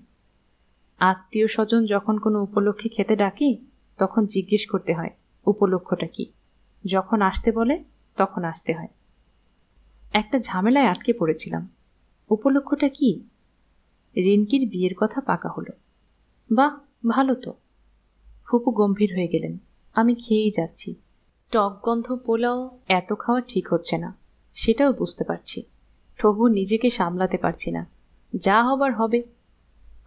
আত্মীয় স্বজন যখন কোনো উপলক্ষে খেতে ডাকে তখন জিজ্ঞেস করতে হয় উপলক্ষটা কি। যখন আসতে বলে তখন আসতে হয়। একটা ঝামেলায় আটকে পড়েছিলাম। উপলক্ষটা কি? রিনকির বিয়ের কথা পাকা হলো। বাহ, ভালো তো। ফুপু গম্ভীর হয়ে গেলেন। আমি খেয়েই যাচ্ছি। টক গন্ধ পোলাও এত খাওয়া ঠিক হচ্ছে না, সেটাও বুঝতে পারছি, তবু নিজেকে সামলাতে পারছি না। যা হবার হবে।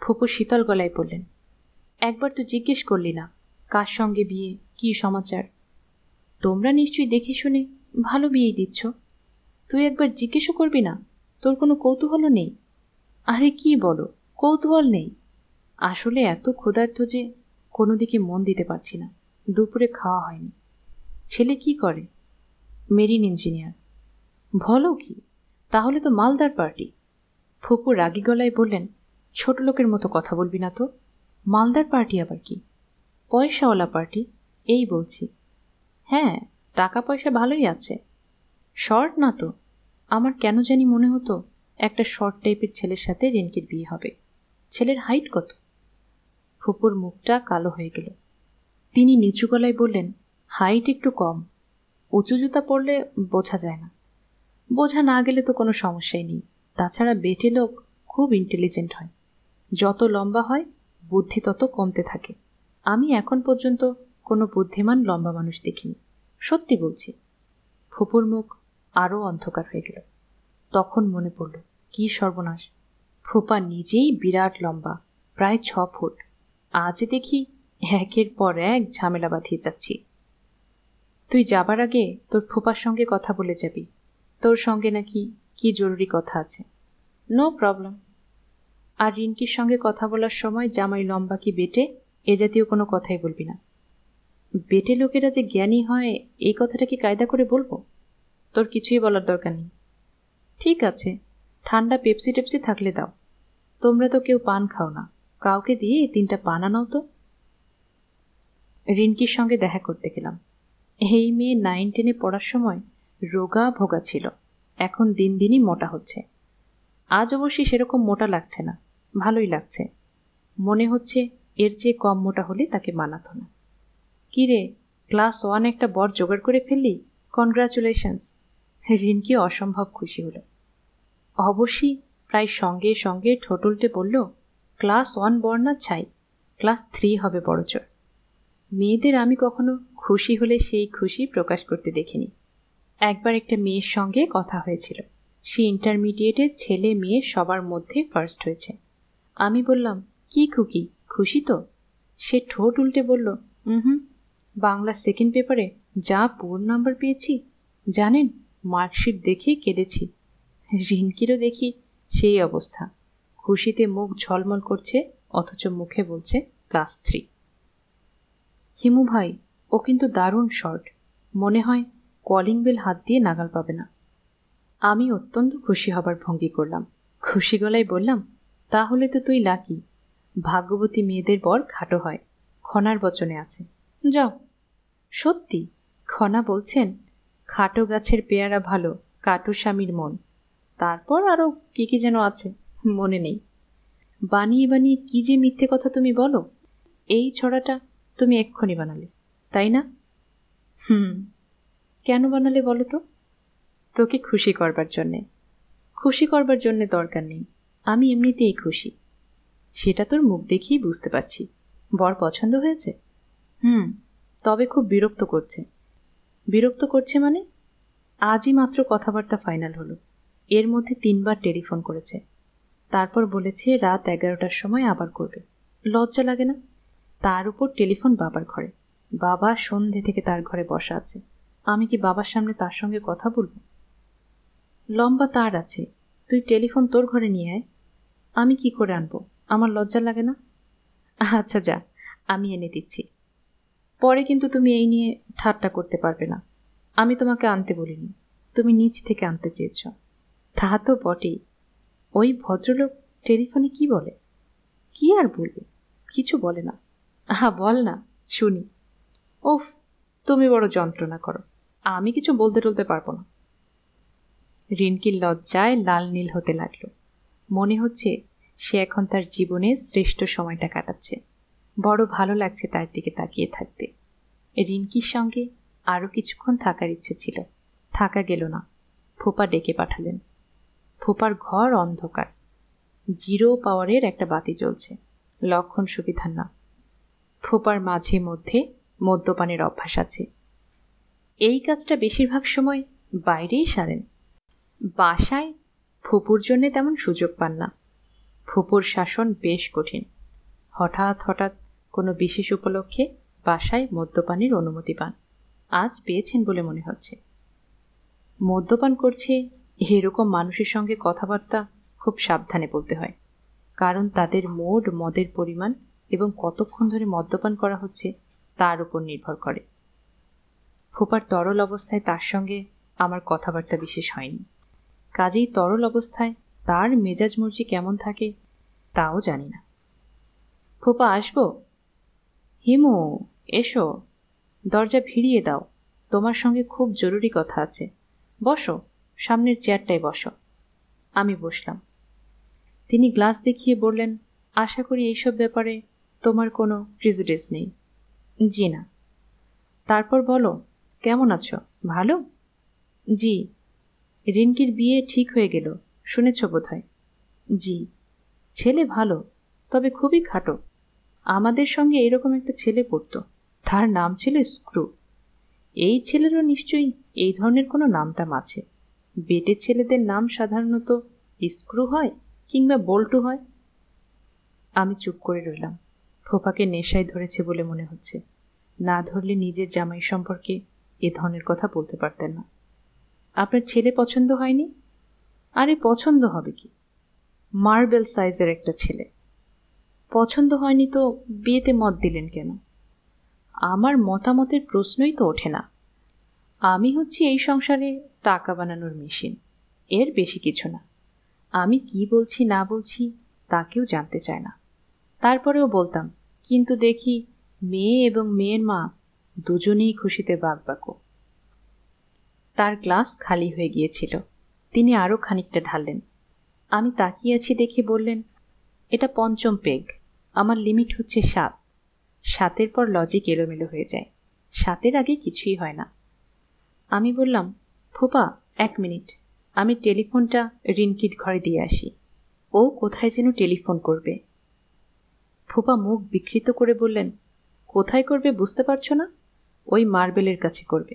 ফুপু শীতল গলায় বললেন, একবার তো জিজ্ঞেস করলি না কার সঙ্গে বিয়ে, কি সমাচার? তোমরা নিশ্চয়ই দেখে শুনে ভালো বিয়েই দিচ্ছ, তুই একবার জিজ্ঞেসও করবি না? তোর কোনো কৌতূহলও নেই? আরে কি বলো, কৌতূহল নেই? আসলে এত ক্ষুধার্ত যে কোনো দিকে মন দিতে পারছি না। দুপুরে খাওয়া হয়নি। ছেলে কি করে? Marine engineer. বলো কি, তাহলে তো মালদার পার্টি। ফুপু রাগী গলায় বললেন, ছোট লোকের মতো কথা বলবি না তো। মালদার পার্টি আবার কি? পয়সাওয়ালা পার্টি, এই বলছি। হ্যাঁ, টাকা পয়সা ভালোই আছে। শর্ট না তো? আমার কেন জানি মনে হতো একটা শর্ট টাইপের ছেলের সাথে রিনকির বিয়ে হবে। ছেলের হাইট কত? ফুপুর মুখটা কালো হয়ে গেল। তিনি নিচু গলায় বললেন, হাইট একটু কম, উঁচু জুতা পরলে বোঝা যায় না। বোঝা না গেলে তো কোনো সমস্যাই নেই। তাছাড়া বেটে লোক খুব ইন্টেলিজেন্ট হয়, যত লম্বা হয় বুদ্ধি তত কমতে থাকে। আমি এখন পর্যন্ত কোনো বুদ্ধিমান লম্বা মানুষ দেখিনি, সত্যি বলছি। ফুপুর মুখ আরও অন্ধকার হয়ে গেল। তখন মনে পড়ল, কি সর্বনাশ, ফুপা নিজেই বিরাট লম্বা, প্রায় 6 ফুট। আজ দেখি একের পর এক ঝামেলা বাঁধিয়ে যাচ্ছি। তুই যাবার আগে তোর ফুপার সঙ্গে কথা বলে যাবি, তোর সঙ্গে নাকি কি জরুরি কথা আছে। No problem. আর রিনকির সঙ্গে কথা বলার সময় জামাই লম্বা কি বেটে এ জাতীয় কোনো কথাই বলবি না। বেটে লোকেরা যে জ্ঞানী হয় এই কথাটা কি কায়দা করে বলবো? তোর কিছুই বলার দরকার নেই। ঠিক আছে, ঠান্ডা পেপসি টেপসি থাকলে দাও। তোমরা তো কেউ পান খাও না, কাউকে দিয়ে 3টা পান আনাও তো। রিনকির সঙ্গে দেখা করতে গেলাম। এই মেয়ে 9-10-এ পড়ার সময় রোগা ভোগা ছিল, এখন দিন দিনই মোটা হচ্ছে। আজ অবশ্যই সেরকম মোটা লাগছে না, ভালোই লাগছে। মনে হচ্ছে এর চেয়ে কম মোটা হলে তাকে মানাতো না। কি রে, ক্লাস 1 একটা বর জোগাড় করে ফেললি? কনগ্রাচুলেশনস। রিনকি অসম্ভব খুশি হলো। অবশ্যই প্রায় সঙ্গে সঙ্গে ঠোঁট উল্টে বলল, ক্লাস 1 বর না ছাই, ক্লাস 3 হবে বড়জোর। মেয়েদের আমি কখনো খুশি হলে সেই খুশি প্রকাশ করতে দেখিনি। একবার একটা মেয়ের সঙ্গে কথা হয়েছিল, সে ইন্টারমিডিয়েটে ছেলে মেয়ে সবার মধ্যে ফার্স্ট হয়েছে। আমি বললাম, কি খুকি, খুশি তো? সে ঠোঁট উল্টে বলল, হুম, বাংলা সেকেন্ড পেপারে যা পুর নাম্বার পেয়েছি, জানেন, মার্কশিট দেখে কেঁদেছি। রিনকিরও দেখি সেই অবস্থা, খুশিতে মুখ ঝলমল করছে, অথচ মুখে বলছে ক্লাস 3। হিমু ভাই, ও কিন্তু দারুণ শর্ট, মনে হয় কলিং বেল হাত দিয়ে নাগাল পাবে না। আমি অত্যন্ত খুশি হবার ভঙ্গি করলাম, খুশি গলায় বললাম, তাহলে তো তুই লাকি। ভাগ্যবতী মেয়েদের বর খাটো হয়, খনার বচনে আছে। যাও। সত্যি খনা বলছেন, খাটো গাছের পেয়ারা ভালো, কাটু স্বামীর মন। তারপর আরো কি কি যেন আছে, মনে নেই। বানিয়ে বানিয়ে কি যে মিথ্যে কথা তুমি বলো। এই ছড়াটা তুমি এক্ষুনি বানালে, তাই না? কেন বানালে বলো তো? তোকে খুশি করবার জন্যে। খুশি করবার জন্যে দরকার নেই, আমি এমনিতেই খুশি। সেটা তোর মুখ দেখেই বুঝতে পারছি। বর পছন্দ হয়েছে? তবে খুব বিরক্ত করছে। বিরক্ত করছে মানে? আজই মাত্র কথাবার্তা ফাইনাল হলো। এর মধ্যে 3 বার টেলিফোন করেছে। তারপর বলেছে রাত 11টার সময় আবার করবে। লজ্জা লাগে না? তার উপর টেলিফোন বাবার ঘরে। বাবা সন্ধে থেকে তার ঘরে বসা আছে। আমি কি বাবার সামনে তার সঙ্গে কথা বলবো? লম্বা তার আছে, তুই টেলিফোন তোর ঘরে নিয়ে আয়। আমি কি করে আনবো? আমার লজ্জা লাগে না? আচ্ছা যা, আমি এনে দিচ্ছি। পরে কিন্তু তুমি এই নিয়ে ঠাট্টা করতে পারবে না। আমি তোমাকে আনতে বলিনি, তুমি নিজ থেকে আনতে চেয়েছ। তা তো বটেই। ওই ভদ্রলোক টেলিফোনে কি বলে? কি আর বলবে, কিছু বলে না। বল না, শুনি। ওফ, তুমি বড় যন্ত্রণা করো। আমি কিছু বলতে টলতে পারবো না। রিনকির লজ্জায় লাল নীল হতে লাগলো। মনে হচ্ছে সে এখন তার জীবনের শ্রেষ্ঠ সময়টা কাটাচ্ছে। বড় ভালো লাগছে তার দিকে তাকিয়ে থাকতে। রিনকির সঙ্গে আরো কিছুক্ষণ থাকার ইচ্ছে ছিল, থাকা গেল না। ফুপা ডেকে পাঠালেন। ফুপার ঘর অন্ধকার, 0 পাওয়ারের একটা বাতি জ্বলছে, লক্ষণ সুবিধার না। ফুপার মাঝে মধ্যে মদ্যপানের অভ্যাস আছে। এই কাজটা বেশিরভাগ সময় বাইরেই সারেন। বাসায় ফুপুর জন্যে তেমন সুযোগ পান না। ফুপুর শাসন বেশ কঠিন। হঠাৎ হঠাৎ কোনো বিশেষ উপলক্ষে বাসায় মদ্যপানের অনুমতি পান। আজ পেয়েছেন বলে মনে হচ্ছে। মদ্যপান করছে এরকম মানুষের সঙ্গে কথাবার্তা খুব সাবধানে বলতে হয়, কারণ তাদের মোট মদের পরিমাণ এবং কতক্ষণ ধরে মদ্যপান করা হচ্ছে তার উপর নির্ভর করে। ফুপার তরল অবস্থায় তার সঙ্গে আমার কথাবার্তা বিশেষ হয়নি, কাজেই তরল অবস্থায় তার মেজাজ মর্জি কেমন থাকে তাও জানি না। ফুপা আসবো? হিমু, এসো, দরজা ভিড়িয়ে দাও, তোমার সঙ্গে খুব জরুরি কথা আছে। বসো, সামনের চেয়ারটায় বসো। আমি বসলাম। তিনি গ্লাস দেখিয়ে বললেন, আশা করি এইসব ব্যাপারে তোমার কোনো প্রিজুডিস নেই। জি না। তারপর বলো, কেমন আছো? ভালো? জি। রিনকির বিয়ে ঠিক হয়ে গেল, শুনেছ বোধহয়? জি। ছেলে ভালো, তবে খুবই খাটো। আমাদের সঙ্গে এরকম একটা ছেলে পড়তো, তার নাম ছিল স্ক্রু। এই ছেলেরও নিশ্চয়ই এই ধরনের কোনো নামটাম আছে। বেটে ছেলেদের নাম সাধারণত স্ক্রু হয় কিংবা বল্টু হয়। আমি চুপ করে রইলাম। ফোপাকে নেশায় ধরেছে বলে মনে হচ্ছে। না ধরলে নিজের জামাই সম্পর্কে এ ধরনের কথা বলতে পারতেন না। আপনার ছেলে পছন্দ হয়নি? আরে পছন্দ হবে কি, মার্বেল সাইজের একটা ছেলে। পছন্দ হয়নি তো বিয়েতে মত দিলেন কেন? আমার মতামতের প্রশ্নই তো ওঠে না। আমি হচ্ছি এই সংসারে টাকা বানানোর মেশিন, এর বেশি কিছু না। আমি কি বলছি না বলছি তা কেউ জানতে চায় না। তারপরেও বলতাম, কিন্তু দেখি মেয়ে এবং মেয়ের মা দুজনেই খুশিতে বাকবাকো। তার গ্লাস খালি হয়ে গিয়েছিল। তিনি আরো খানিকটা ঢাললেন। আমি তাকিয়ে আছি দেখে বললেন, এটা 5ম পেগ, আমার লিমিট হচ্ছে 7। 7-এর পর লজিক এলোমেলো হয়ে যায়, 7-এর আগে কিছুই হয় না। আমি বললাম, ফুপা 1 মিনিট, আমি টেলিফোনটা রিনকির ঘরে দিয়ে আসি। ও কোথায় যেন টেলিফোন করবে। ফুপা মুখ বিকৃত করে বললেন, কোথায় করবে বুঝতে পারছো না? ওই মার্বেলের কাছে করবে।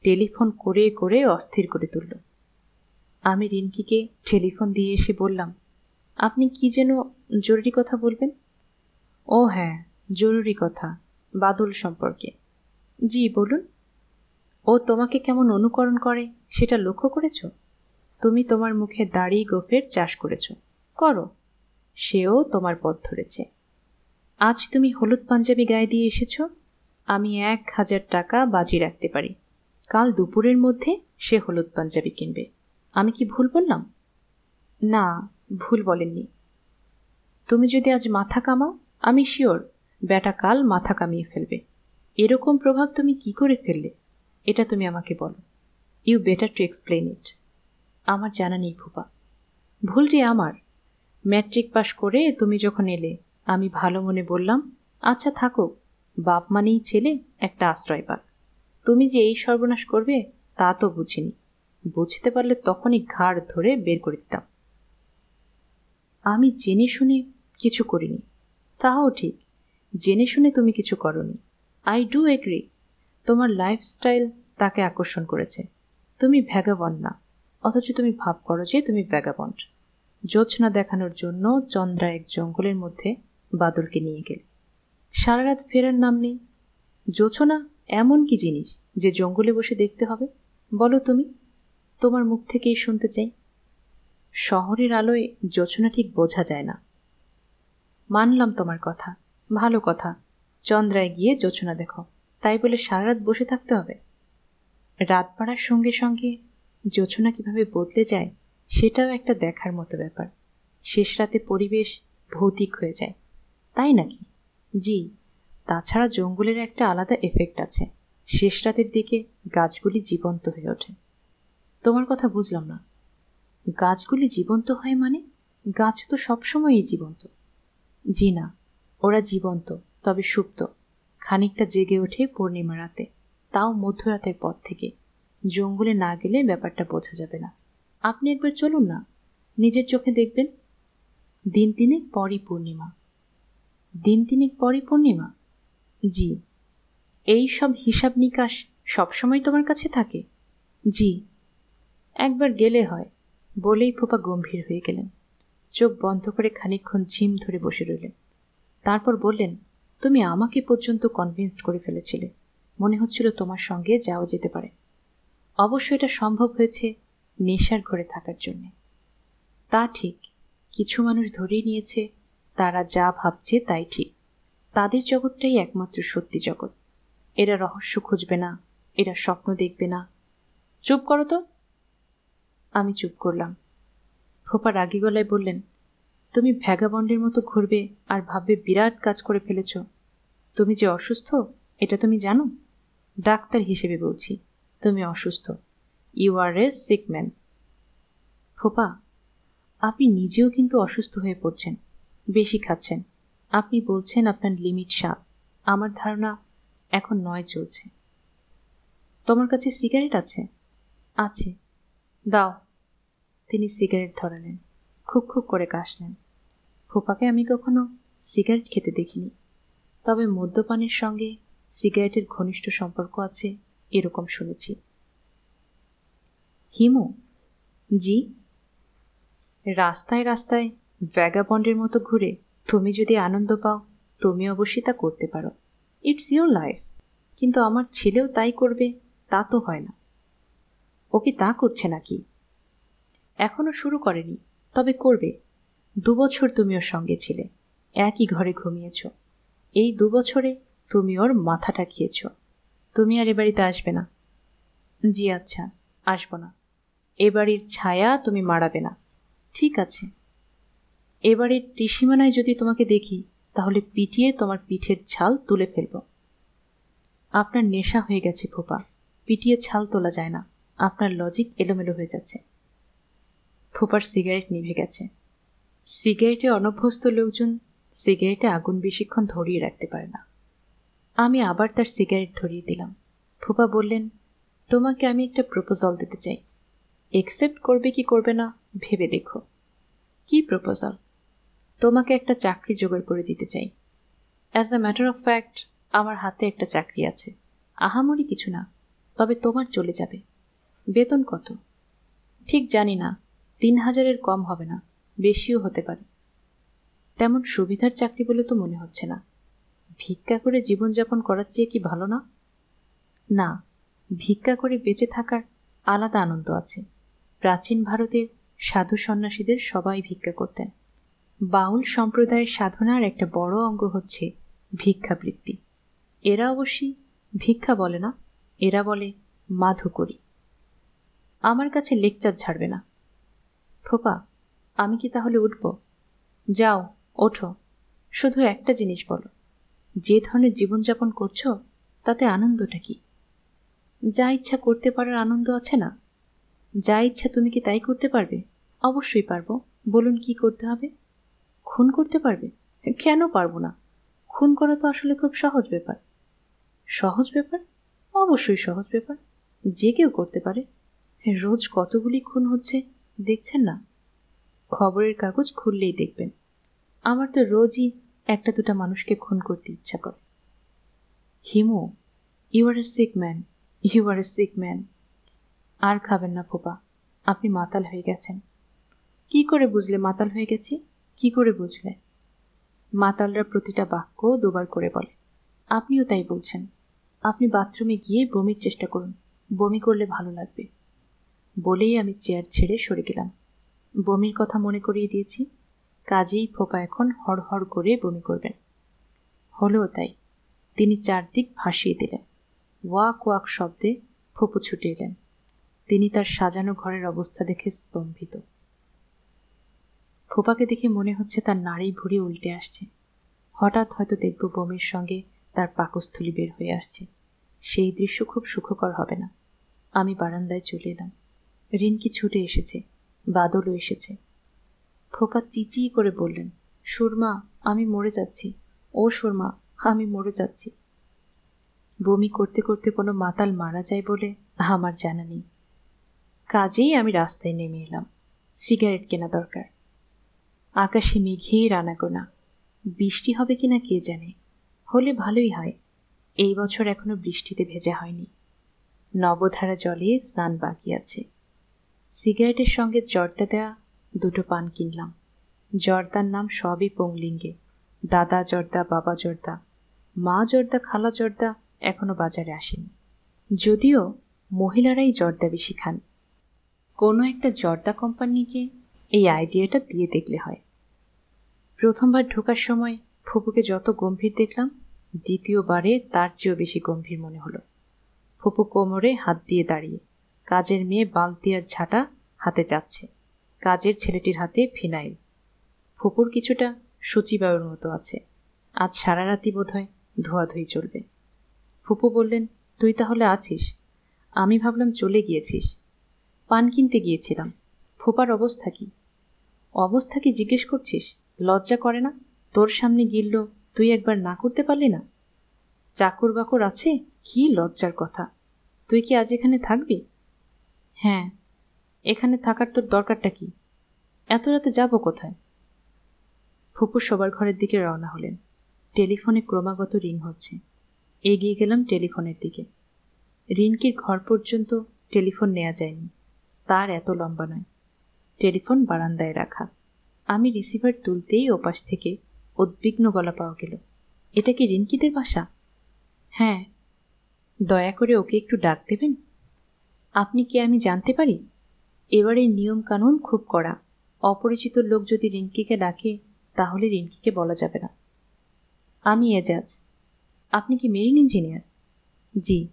টেলিফোন করে করে অস্থির করে তুলল। আমি রিনকিকে টেলিফোন দিয়ে এসে বললাম, আপনি কি যেন জরুরি কথা বলবেন? ও হ্যাঁ, জরুরি কথা, বাদল সম্পর্কে। জি বলুন। ও তোমাকে কেমন অনুকরণ করে সেটা লক্ষ্য করেছ? তুমি তোমার মুখে দাড়ি গোফের চাষ করেছ, করো, সেও তোমার পথ ধরেছে। আজ তুমি হলুদ পাঞ্জাবি গায়ে দিয়ে এসেছ, আমি 1000 টাকা বাজি রাখতে পারি কাল দুপুরের মধ্যে সে হলুদ পাঞ্জাবি কিনবে। আমি কি ভুল বললাম? না, ভুল বলেননি। তুমি যদি আজ মাথা কামাও, আমি শিওর ব্যাটা কাল মাথা কামিয়ে ফেলবে। এরকম প্রভাব তুমি কি করে ফেললে, এটা তুমি আমাকে বলো। You better to explain it. আমার জানা নেই ফুপা, ভুলটি আমার। ম্যাট্রিক পাশ করে তুমি যখন এলে, আমি ভালো মনে বললাম, আচ্ছা থাকো, বাপ মানেই ছেলে একটা আশ্রয় পাক। তুমি যে এই সর্বনাশ করবে তা তো বুঝিনি। বুঝতে পারলে তখনই ঘাড় ধরে বের করে দিতাম। আমি জেনে শুনে কিছু করিনি। তাও ঠিক, জেনে শুনে তুমি কিছু করনি। I do agri. তোমার লাইফস্টাইল তাকে আকর্ষণ করেছে। তুমি ভ্যাগাবন্ড না, অথচ তুমি ভাব করো যে তুমি ভ্যাগাবন্ড। জোছনা দেখানোর জন্য চন্দ্রা এক জঙ্গলের মধ্যে বাদলকে নিয়ে গেল। সারা রাত ফেরার নাম নেই। জোছনা এমন কি জিনিস যে জঙ্গলে বসে দেখতে হবে, বলো তুমি? তোমার মুখ থেকেই শুনতে চাই। শহরের আলোয় জোছনা ঠিক বোঝা যায় না। মানলাম তোমার কথা, ভালো কথা। চন্দ্রায় গিয়ে জোছনা দেখো, তাই বলে সারা রাত বসে থাকতে হবে? রাত বাড়ার সঙ্গে সঙ্গে জোছনা কিভাবে বদলে যায় সেটাও একটা দেখার মতো ব্যাপার। শেষ রাতে পরিবেশ ভৌতিক হয়ে যায়, তাই নাকি? জি, তাছাড়া জঙ্গলের একটা আলাদা এফেক্ট আছে। শেষ রাতের দিকে গাছগুলি জীবন্ত হয়ে ওঠে। তোমার কথা বুঝলাম না। গাছগুলি জীবন্ত হয় মানে? গাছ তো সবসময়ই জীবন্ত। জি না, ওরা জীবন্ত, তবে সুপ্ত। খানিকটা জেগে ওঠে পূর্ণিমা রাতে, তাও মধ্যরাতের পর থেকে। জঙ্গলে না গেলে ব্যাপারটা বোঝা যাবে না। আপনি একবার চলুন না, নিজের চোখে দেখবেন। দিন তিনেক পরই পূর্ণিমা। দিন তিনেক পরই পূর্ণিমা? জি। এই সব হিসাব নিকাশ সবসময় তোমার কাছে থাকে? জি। একবার গেলে হয়, বলেই ফুপা গম্ভীর হয়ে গেলেন। চোখ বন্ধ করে খানিকক্ষণ ঝিম ধরে বসে রইলেন। তারপর বললেন, তুমি আমাকে পর্যন্ত কনভিন্স করে ফেলেছিলে। মনে হচ্ছিল তোমার সঙ্গে যাওয়া যেতে পারে। অবশ্য এটা সম্ভব হয়েছে নেশার ঘরে থাকার জন্যে। তা ঠিক, কিছু মানুষ ধরেই নিয়েছে তারা যা ভাবছে তাই ঠিক। তাদের জগৎটাই একমাত্র সত্যি জগৎ। এরা রহস্য খুঁজবে না, এরা স্বপ্ন দেখবে না। চুপ করো তো। আমি চুপ করলাম। ফোপা রাগী গলায় বললেন, তুমি ভ্যাগাবন্ডের মতো ঘুরবে আর ভাববে বিরাট কাজ করে ফেলেছ। তুমি যে অসুস্থ এটা তুমি জানো? ডাক্তার হিসেবে বলছি, তুমি অসুস্থ। You are a sick man. ফোপা, আপনি নিজেও কিন্তু অসুস্থ হয়ে পড়ছেন, বেশি খাচ্ছেন। আপনি বলছেন আপনার লিমিট 7, আমার ধারণা এখন 9 চলছে। তোমার কাছে সিগারেট আছে? আছে। দাও। তিনি সিগারেট ধরালেন, খুব খুব করে কাশলেন। ফোপাকে আমি কখনো সিগারেট খেতে দেখিনি, তবে মদ্যপানের সঙ্গে সিগারেটের ঘনিষ্ঠ সম্পর্ক আছে এরকম শুনেছি। হিমু? জি। রাস্তায় রাস্তায় ভ্যাগাবন্ডের মতো ঘুরে তুমি যদি আনন্দ পাও, তুমি অবশ্যই তা করতে পারো। It's your life. কিন্তু আমার ছেলেও তাই করবে তা তো হয় না। ও কি তা করছে নাকি? এখনো শুরু করেনি, তবে করবে। 2 বছর তুমি ওর সঙ্গে ছিলে, একই ঘরে ঘুমিয়েছ। এই 2 বছরে তুমি ওর মাথাটা খেয়েছ। তুমি আর এ বাড়িতে আসবে না। জি আচ্ছা, আসবো না। এ বাড়ির ছায়া তুমি মাড়াবে না। ঠিক আছে। এবারের ত্রিসীমানায় যদি তোমাকে দেখি, তাহলে পিটিয়ে তোমার পিঠের ছাল তুলে ফেলব। আপনার নেশা হয়ে গেছে ফোপা, পিটিয়ে ছাল তোলা যায় না। আপনার লজিক এলোমেলো হয়ে যাচ্ছে। ফোপার সিগারেট নিভে গেছে। সিগারেটে অনভ্যস্ত লোকজন সিগারেটে আগুন বেশিক্ষণ ধরিয়ে রাখতে পারে না। আমি আবার তার সিগারেট ধরিয়ে দিলাম। ফোপা বললেন, তোমাকে আমি একটা প্রপোজাল দিতে চাই। একসেপ্ট করবে কি করবে না ভেবে দেখো। কি প্রপোজাল? তোমাকে একটা চাকরি জোগাড় করে দিতে চাই। As a matter of fact আমার হাতে একটা চাকরি আছে। আহামরি কিছু না, তবে তোমার চলে যাবে। বেতন কত? ঠিক জানি না। 3000-এর কম হবে না, বেশিও হতে পারে। তেমন সুবিধার চাকরি বলে তো মনে হচ্ছে না। ভিক্ষা করে জীবনযাপন করার চেয়ে কি ভালো না? না, ভিক্ষা করে বেঁচে থাকার আলাদা আনন্দ আছে। প্রাচীন ভারতের সাধু সন্ন্যাসীদের সবাই ভিক্ষা করতেন। বাউল সম্প্রদায়ের সাধনার একটা বড় অঙ্গ হচ্ছে ভিক্ষাবৃত্তি। এরা অবশ্যই ভিক্ষা বলে না, এরা বলে মাধুকরী। আমার কাছে লেকচার ঝাড়বে না। ফোপা, আমি কি তাহলে উঠব? যাও, ওঠো। শুধু একটা জিনিস বলো, যে ধরনের জীবনযাপন করছো তাতে আনন্দটা কি? যা ইচ্ছা করতে পারার আনন্দ আছে না? যা ইচ্ছা তুমি কি তাই করতে পারবে? অবশ্যই পারবো। বলুন কি করতে হবে? খুন করতে পারবে? কেন পারবো না? খুন করা তো আসলে খুব সহজ ব্যাপার। সহজ ব্যাপার? অবশ্যই সহজ ব্যাপার। যে কেউ করতে পারে। রোজ কতগুলি খুন হচ্ছে দেখছেন না? খবরের কাগজ খুললেই দেখবেন। আমার তো রোজই একটা দুটা মানুষকে খুন করতে ইচ্ছা করে। Himu, you are a sick man, you are a sick man. আর খাবেন না ফোপা, আপনি মাতাল হয়ে গেছেন। কি করে বুঝলে মাতাল হয়ে গেছি? কি করে বুঝলে? মাতালরা প্রতিটা বাক্য দুবার করে বলে। আপনিও তাই বলছেন। আপনি বাথরুমে গিয়ে বমির চেষ্টা করুন, বমি করলে ভালো লাগবে। বলেই আমি চেয়ার ছেড়ে সরে গেলাম। বমির কথা মনে করিয়ে দিয়েছি, কাজেই ফোপা এখন হড়হড় করে বমি করবেন। হলো তাই। তিনি চারদিক ভাসিয়ে দিলেন। ওয়াক ওয়াক শব্দে ফুপু ছুটে এলেন। তিনি তার সাজানো ঘরের অবস্থা দেখে স্তম্ভিত। ফোপাকে দেখে মনে হচ্ছে তার নাড়ি ভুঁড়ি উল্টে আসছে। হঠাৎ হয়তো দেখব বমির সঙ্গে তার পাকস্থলী বের হয়ে আসছে। সেই দৃশ্য খুব সুখকর হবে না। আমি বারান্দায় চলে এলাম। রিনকি ছুটে এসেছে, বাদলও এসেছে। ফোপা চিচিয়ে করে বললেন, সুরমা, আমি মরে যাচ্ছি। ও সুরমা, আমি মরে যাচ্ছি। বমি করতে করতে কোনো মাতাল মারা যায় বলে আমার জানা নেই। কাজেই আমি রাস্তায় নেমে এলাম। সিগারেট কেনা দরকার। আকাশে মেঘের আনাগোনা। বৃষ্টি হবে কিনা কে জানে। হলে ভালোই হয়। এই বছর এখনো বৃষ্টিতে ভেজা হয়নি। নবধারা জলে স্নান বাকি আছে। সিগারেটের সঙ্গে জর্দা দেয়া দুটো পান কিনলাম। জর্দার নাম সবই পুংলিঙ্গে। দাদা জর্দা, বাবা জর্দা, মা জর্দা, খালা জর্দা এখনো বাজারে আসেনি। যদিও মহিলারাই জর্দা বেশি খান। কোনো একটা জর্দা কোম্পানিকে এই আইডিয়াটা দিয়ে দেখলে হয়। প্রথমবার ঢোকার সময় ফুপুকে যত গম্ভীর দেখলাম, দ্বিতীয়বারে তার চেয়েও বেশি গম্ভীর মনে হলো। ফুপু কোমরে হাত দিয়ে দাঁড়িয়ে, কাজের মেয়ে বালতি আর ঝাঁটা হাতে যাচ্ছে, কাজের ছেলেটির হাতে ফিনাইল। ফুপুর কিছুটা সচিবায়ুর মতো আছে। আজ সারা রাতি বোধহয় ধোয়াধুয়ি চলবে। ফুপু বললেন, তুই তাহলে আছিস? আমি ভাবলাম চলে গিয়েছিস। পান কিনতে গিয়েছিলাম। ফুপার অবস্থা কি? অবস্থা কি জিজ্ঞেস করছিস? লজ্জা করে না? তোর সামনে গিলল, তুই একবার না করতে পারলি না? চাকর বাকর আছে? কি লজ্জার কথা। তুই কি আজ এখানে থাকবি? হ্যাঁ। এখানে থাকার তোর দরকারটা কি? এত রাতে যাব কোথায়? ফুপু শোবার ঘরের দিকে রওনা হলেন। টেলিফোনে ক্রমাগত রিং হচ্ছে। এগিয়ে গেলাম টেলিফোনের দিকে। রিনকির ঘর পর্যন্ত টেলিফোন নেওয়া যায়নি। তার এত লম্বা নয়। টেলিফোন বারান্দায় রাখা। আমি রিসিভার তুলতেই ওপাশ থেকে উদ্বিগ্ন গলা পাওয়া গেল। এটা কি রিনকিদের বাসা? হ্যাঁ। দয়া করে ওকে একটু ডাক দেবেন? আপনি কে আমি জানতে পারি? এবারের নিয়ম কানুন খুব কড়া। অপরিচিত লোক যদি রিনকিকে ডাকে তাহলে রিনকিকে বলা যাবে না। আমি এজাজ। আপনি কি মেরিন ইঞ্জিনিয়ার? জি।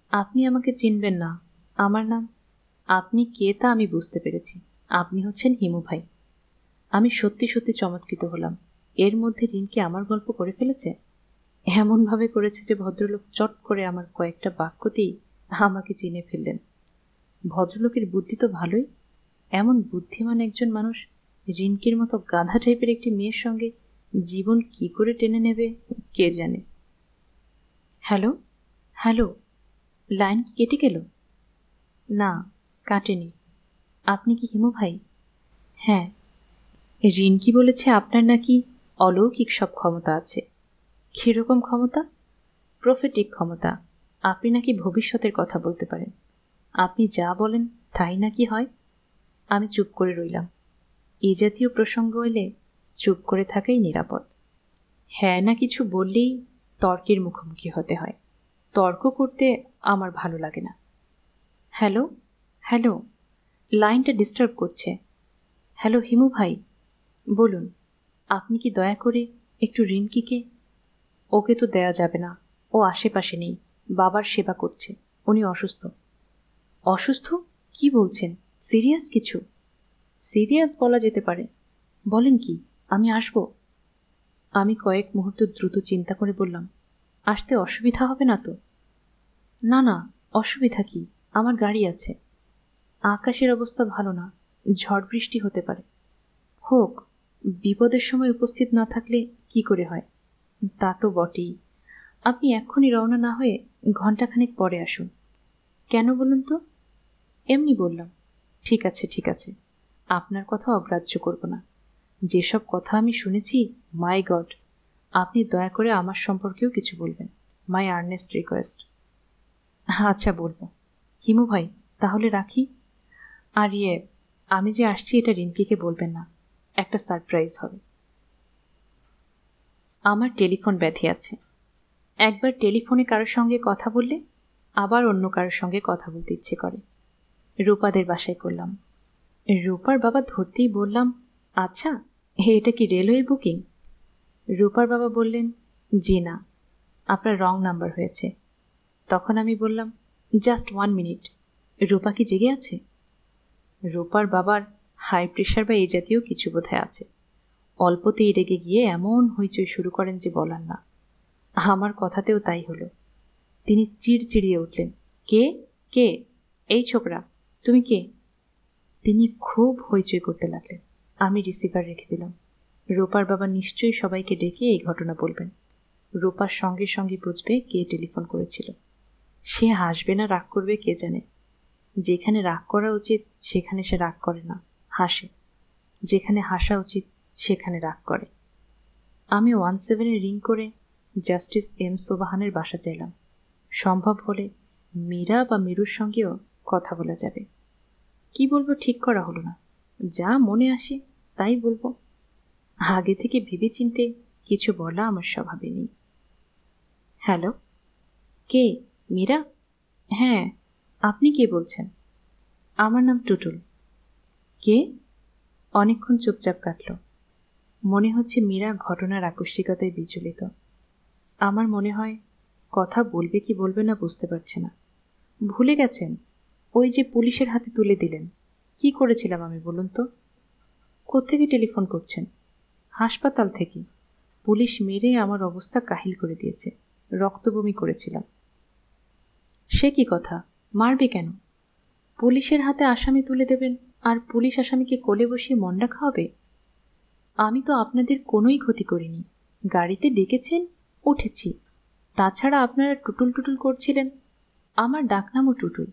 আপনি আমাকে চিনবেন না। আমার নাম। আপনি কে তা আমি বুঝতে পেরেছি। আপনি হচ্ছেন হিমু ভাই। আমি সত্যি সত্যি চমৎকৃত হলাম। এর মধ্যে রিনকি আমার গল্প করে ফেলেছে। এমনভাবে করেছে যে ভদ্রলোক চট করে আমার কয়েকটা বাক্যতেই আমাকে চিনে ফেললেন। ভদ্রলোকের বুদ্ধি তো ভালোই। এমন বুদ্ধিমান একজন মানুষ রিনকির মতো গাধা টাইপের একটি মেয়ের সঙ্গে জীবন কি করে টেনে নেবে কে জানে। Hello, hello. লাইন কি কেটে গেল? না, কাটেনি। আপনি কি হিমু ভাই? হ্যাঁ। রিনকি বলেছে আপনার নাকি অলৌকিক সব ক্ষমতা আছে। কিরকম ক্ষমতা? প্রফেটিক ক্ষমতা। আপনি নাকি ভবিষ্যতের কথা বলতে পারেন। আপনি যা বলেন তাই নাকি হয়। আমি চুপ করে রইলাম। এ জাতীয় প্রসঙ্গ এলে চুপ করে থাকাই নিরাপদ। হ্যাঁ না কিছু বললেই তর্কের মুখোমুখি হতে হয়। তর্ক করতে আমার ভালো লাগে না। Hello, hello. লাইনটা ডিস্টার্ব করছে। হ্যালো হিমু ভাই, বলুন। আপনি কি দয়া করে একটু রিনকিকে? ওকে তো দেয়া যাবে না। ও আশেপাশে নেই। বাবার সেবা করছে। উনি অসুস্থ। অসুস্থ? কি বলছেন? সিরিয়াস কিছু? সিরিয়াস বলা যেতে পারে। বলেন কি? আমি আসব। আমি কয়েক মুহূর্ত দ্রুত চিন্তা করে বললাম, আসতে অসুবিধা হবে না তো? না না, অসুবিধা কি, আমার গাড়ি আছে। আকাশের অবস্থা ভালো না, ঝড় বৃষ্টি হতে পারে। হোক, বিপদের সময় উপস্থিত না থাকলে কি করে হয়? তা তো বটেই। আপনি এক্ষুনি রওনা না হয়ে ঘণ্টাখানেক পরে আসুন। কেন বলুন তো? এমনি বললাম। ঠিক আছে ঠিক আছে, আপনার কথা অগ্রাহ্য করব না। যেসব কথা আমি শুনেছি, মাই গড, আপনি দয়া করে আমার সম্পর্কেও কিছু বলবেন। মাই আর্নেস্ট রিকোয়েস্ট। আচ্ছা বলবো। হিমু ভাই, তাহলে রাখি। আর আমি যে আসছি এটা রিম্পিকে বলবেন না, একটা সারপ্রাইজ হবে। আমার টেলিফোন ব্যাধি আছে। একবার টেলিফোনে কারোর সঙ্গে কথা বললে আবার অন্য কারোর সঙ্গে কথা বলতে ইচ্ছে করে। রূপাদের বাসায় করলাম। রূপার বাবা ধরতেই বললাম, আচ্ছা, এটা কি রেলওয়ে বুকিং? রূপার বাবা বললেন, জি না, আপনার রং নাম্বার হয়েছে। তখন আমি বললাম, জাস্ট 1 মিনিট, রূপা কি জেগে আছে? রূপার বাবার হাই প্রেশার বা এই জাতীয় কিছু বোধহয় আছে। অল্পতেই রেগে গিয়ে এমন হইচই শুরু করেন যে বলার না। আমার কথাতেও তাই হলো। তিনি চিড়চিড়িয়ে উঠলেন, কে কে? এই ছোকরা, তুমি কে? তিনি খুব হইচই করতে লাগলেন। আমি রিসিভার রেখে দিলাম। রূপার বাবা নিশ্চয়ই সবাইকে ডেকে এই ঘটনা বলবেন। রূপার সঙ্গে সঙ্গে বুঝবে কে টেলিফোন করেছিল। সে হাসবে না রাগ করবে কে জানে। যেখানে রাগ করা উচিত সেখানে সে রাগ করে না, হাসে। যেখানে হাসা উচিত সেখানে রাগ করে। আমি 17-এ রিং করে জাস্টিস এম সোবাহানের বাসা চাইলাম। সম্ভব হলে মীরা বা মীরুর সঙ্গেও কথা বলা যাবে। কি বলবো ঠিক করা হলো না, যা মনে আসে তাই বলবো। আগে থেকে ভেবেচিন্তে কিছু বলা আমার স্বভাবে নেই। হ্যালো, কে? মীরা? হ্যাঁ, আপনি কে বলছেন? আমার নাম টুটুল। কে? অনেকক্ষণ চুপচাপ কাটল। মনে হচ্ছে মীরা ঘটনার আকস্মিকতায় বিচলিত। আমার মনে হয় কথা বলবে কি বলবে না বুঝতে পারছে না। ভুলে গেছেন ওই যে পুলিশের হাতে তুলে দিলেন। কি করেছিলাম আমি বলুন তো? কোত্থেকে টেলিফোন করছেন? হাসপাতাল থেকে। পুলিশ মেরে আমার অবস্থা কাহিল করে দিয়েছে, রক্তবমি করেছিলাম। সে কি কথা, মারবে কেন? পুলিশের হাতে আসামি তুলে দেবেন আর পুলিশ আসামিকে কোলে বসিয়ে মন্ডা খাওয়াবে? আমি তো আপনাদের কোনোই ক্ষতি করিনি। গাড়িতে ডেকেছেন, উঠেছি। তাছাড়া আপনারা টুটুল টুটুল করছিলেন। আমার ডাকনামও টুটুল।